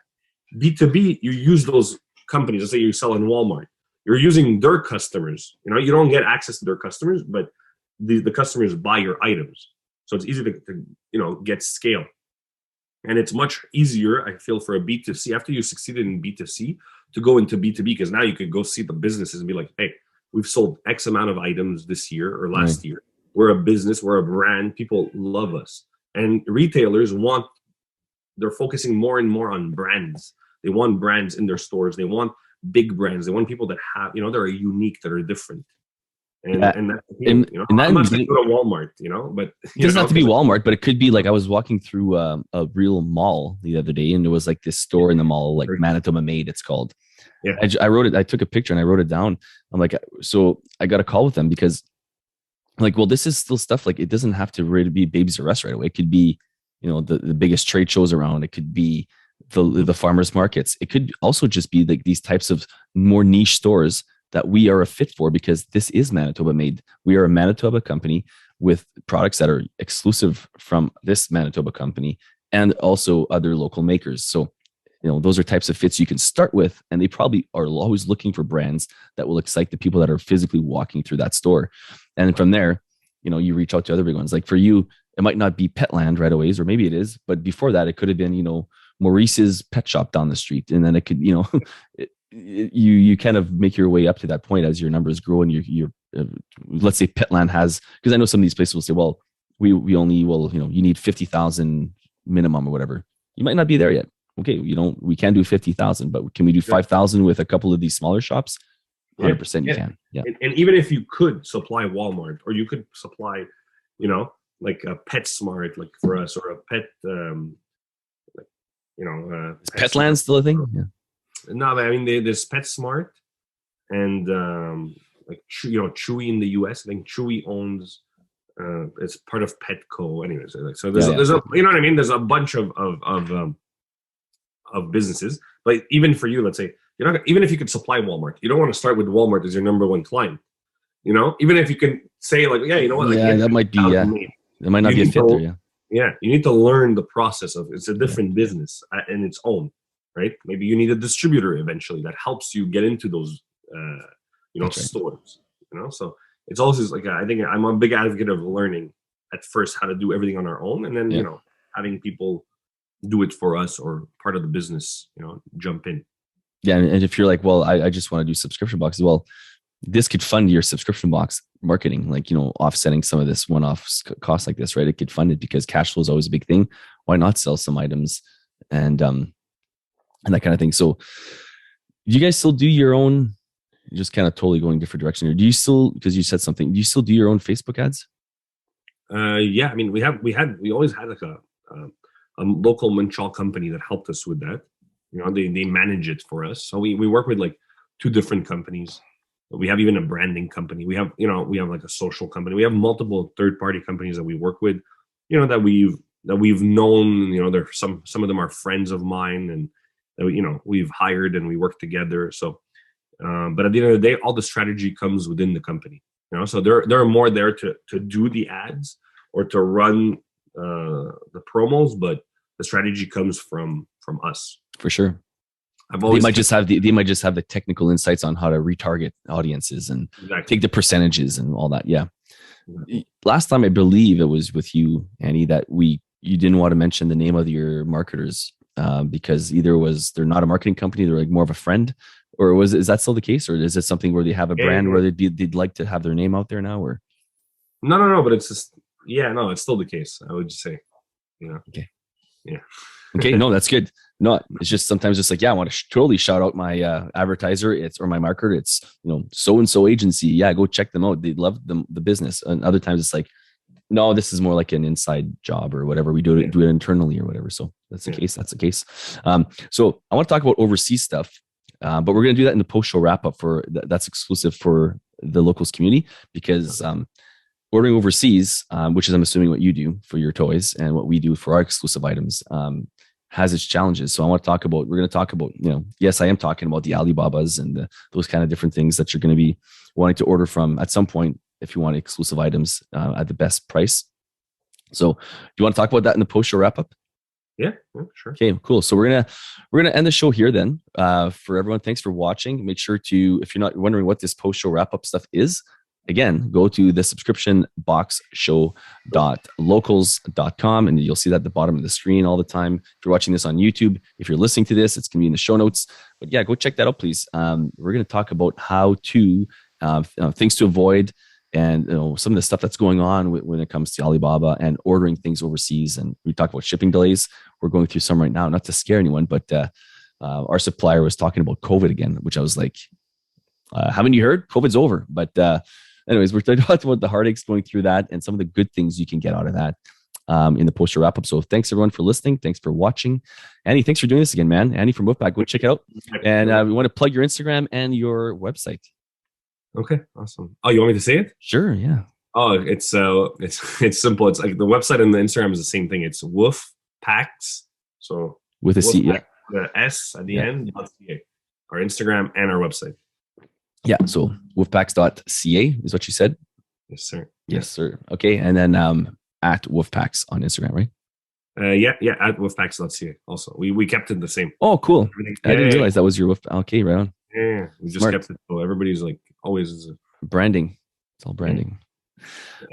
B2B, you use those companies. Let's say you sell in Walmart. You're using their customers. You don't get access to their customers, but the customers buy your items. So it's easy to get scale. And it's much easier, I feel, for a B2C, after you succeeded in B2C, to go into B2B, because now you could go see the businesses and be like, hey, we've sold X amount of items this year or last year. We're a business, we're a brand, people love us. And retailers they're focusing more and more on brands. They want brands in their stores. They want big brands. They want people that have, they're unique, that are different. And that's the thing, I'm not going to go to Walmart, but it doesn't have to be Walmart, but it could be like I was walking through a real mall the other day, and there was like this store in the mall, like Manitoba Made, it's called. Yeah. I wrote it. I took a picture and I wrote it down. I'm like, so I got a call with them because, like, well, this is still stuff. Like, it doesn't have to really be Babies R Us right away. It could be, the biggest trade shows around. It could be the farmers markets. It could also just be like these types of more niche stores that we are a fit for, because this is Manitoba Made. We are a Manitoba company with products that are exclusive from this Manitoba company and also other local makers. So, those are types of fits you can start with, and they probably are always looking for brands that will excite the people that are physically walking through that store. And from there, you reach out to other big ones. Like for you, it might not be Petland right away, or maybe it is, but before that, it could have been, Maurice's pet shop down the street. And then it could, you kind of make your way up to that point as your numbers grow, and you're let's say Petland has, because I know some of these places will say, well, we only you need 50,000 minimum or whatever. You might not be there yet. Okay, we can do 50,000, but can we do 5,000 with a couple of these smaller shops? 100% you can. Yeah. And even if you could supply Walmart, or you could supply, like a PetSmart, like for us, or a pet, is Petland still a thing? Yeah. No, I mean, there's PetSmart, and like Chewy in the US. I think Chewy owns. It's part of Petco. Anyways, so there's a you know what I mean. There's a bunch of businesses, but even for you, let's say you're not, even if you could supply Walmart, you don't want to start with Walmart as your number one client. Even if you can say like, yeah, you know what, like, that might be, that might not be a fit there. Yeah, you need to learn the process of it's a different business in its own, right? Maybe you need a distributor eventually that helps you get into those, stores. So it's always like, I think I'm a big advocate of learning at first how to do everything on our own, and then having people do it for us, or part of the business, jump in. Yeah, and if you're like, well, I just want to do subscription boxes, well, this could fund your subscription box marketing, like, offsetting some of this one-off cost like this, right? It could fund it, because cash flow is always a big thing. Why not sell some items and that kind of thing? So do you guys still do your own, just kind of totally going different direction here, do you still, because you said something, do you still do your own Facebook ads? Yeah, I mean, we always had like a local Montreal company that helped us with that. They manage it for us. So we work with like 2 different companies. We have even a branding company. We have like a social company. We have multiple third-party companies that we work with, that we've known, they're some of them are friends of mine, and that we've hired and we work together. So, but at the end of the day, all the strategy comes within the company, so they're more there to do the ads or to run the promos, but the strategy comes from us. For sure. They might just have the technical insights on how to retarget audiences and take the percentages and all that. Yeah. Last time, I believe it was with you, Annie, that you didn't want to mention the name of your marketers because either they're not a marketing company, they're like more of a friend, or is that still the case, or is it something where they have a brand where they'd like to have their name out there now, or? No, but it's just, it's still the case. I would just say, Okay. Yeah. Okay. No, that's good. No, it's just sometimes it's like, I want to totally shout out my advertiser, or my marketer. It's, so-and-so agency. Yeah, go check them out. They love the business. And other times it's like, No, this is more like an inside job or whatever. We do it internally or whatever. So that's the case. That's the case. So I want to talk about overseas stuff, but we're going to do that in the post-show wrap-up that's exclusive for the locals community because ordering overseas, which is I'm assuming what you do for your toys and what we do for our exclusive items, has its challenges. So we're going to talk about, yes, I am talking about the Alibabas and those kind of different things that you're going to be wanting to order from at some point if you want exclusive items at the best price. So do you want to talk about that in the post-show wrap-up? Yeah, sure. Okay, cool. So we're gonna end the show here then. For everyone, thanks for watching. Make sure to, if you're not wondering what this post-show wrap-up stuff is, again, go to the subscription box show.locals.com and you'll see that at the bottom of the screen all the time. If you're watching this on YouTube, if you're listening to this, it's going to be in the show notes. But yeah, go check that out, please. We're going to talk about how to, things to avoid and some of the stuff that's going on when it comes to Alibaba and ordering things overseas. And we talk about shipping delays. We're going through some right now, not to scare anyone, but our supplier was talking about COVID again, which I was like, haven't you heard? COVID's over. But anyways, we're talking about the heartaches going through that and some of the good things you can get out of that in the post-show wrap-up. So thanks everyone for listening. Thanks for watching. Annie, thanks for doing this again, man. Annie from Woofpack, go check it out. And we want to plug your Instagram and your website. Okay, awesome. Oh, you want me to say it? Sure, yeah. Oh, it's simple. It's like the website and the Instagram is the same thing. It's Woofpacks. So with a C, yeah. The S at the end. .ca. Our Instagram and our website. Yeah, so woofpacks.ca is what you said? Yes, sir. Yes, sir. Okay, and then at Woofpacks on Instagram, right? Yeah, at woofpacks.ca also. We kept it the same. Oh, cool. I didn't realize that was your Woofpack. Okay, right on. Yeah, we just kept it. So everybody's like always branding. It's all branding.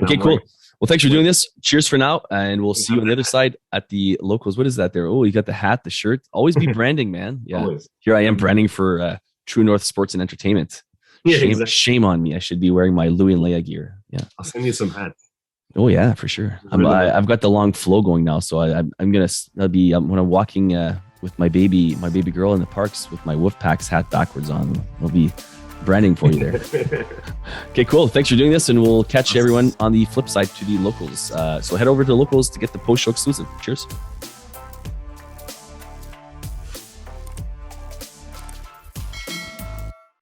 Okay, cool. Well, thanks for doing this. Cheers for now, and we'll see you on the other side at the locals. What is that there? Oh, you got the hat, the shirt. Always be branding, man. Yeah. Always. Here I am branding for True North Sports and Entertainment. Yeah, exactly. Shame on me. I should be wearing my Louis and Leia gear. Yeah. I'll send you some hats. Oh yeah, for sure. I've got the long flow going now, so I'm when I'm walking with my baby girl in the parks with my Woofpacks hat backwards on. I'll be branding for you there. Okay, cool. Thanks for doing this, and we'll catch everyone on the flip side to the locals. So head over to locals to get the post-show exclusive. Cheers.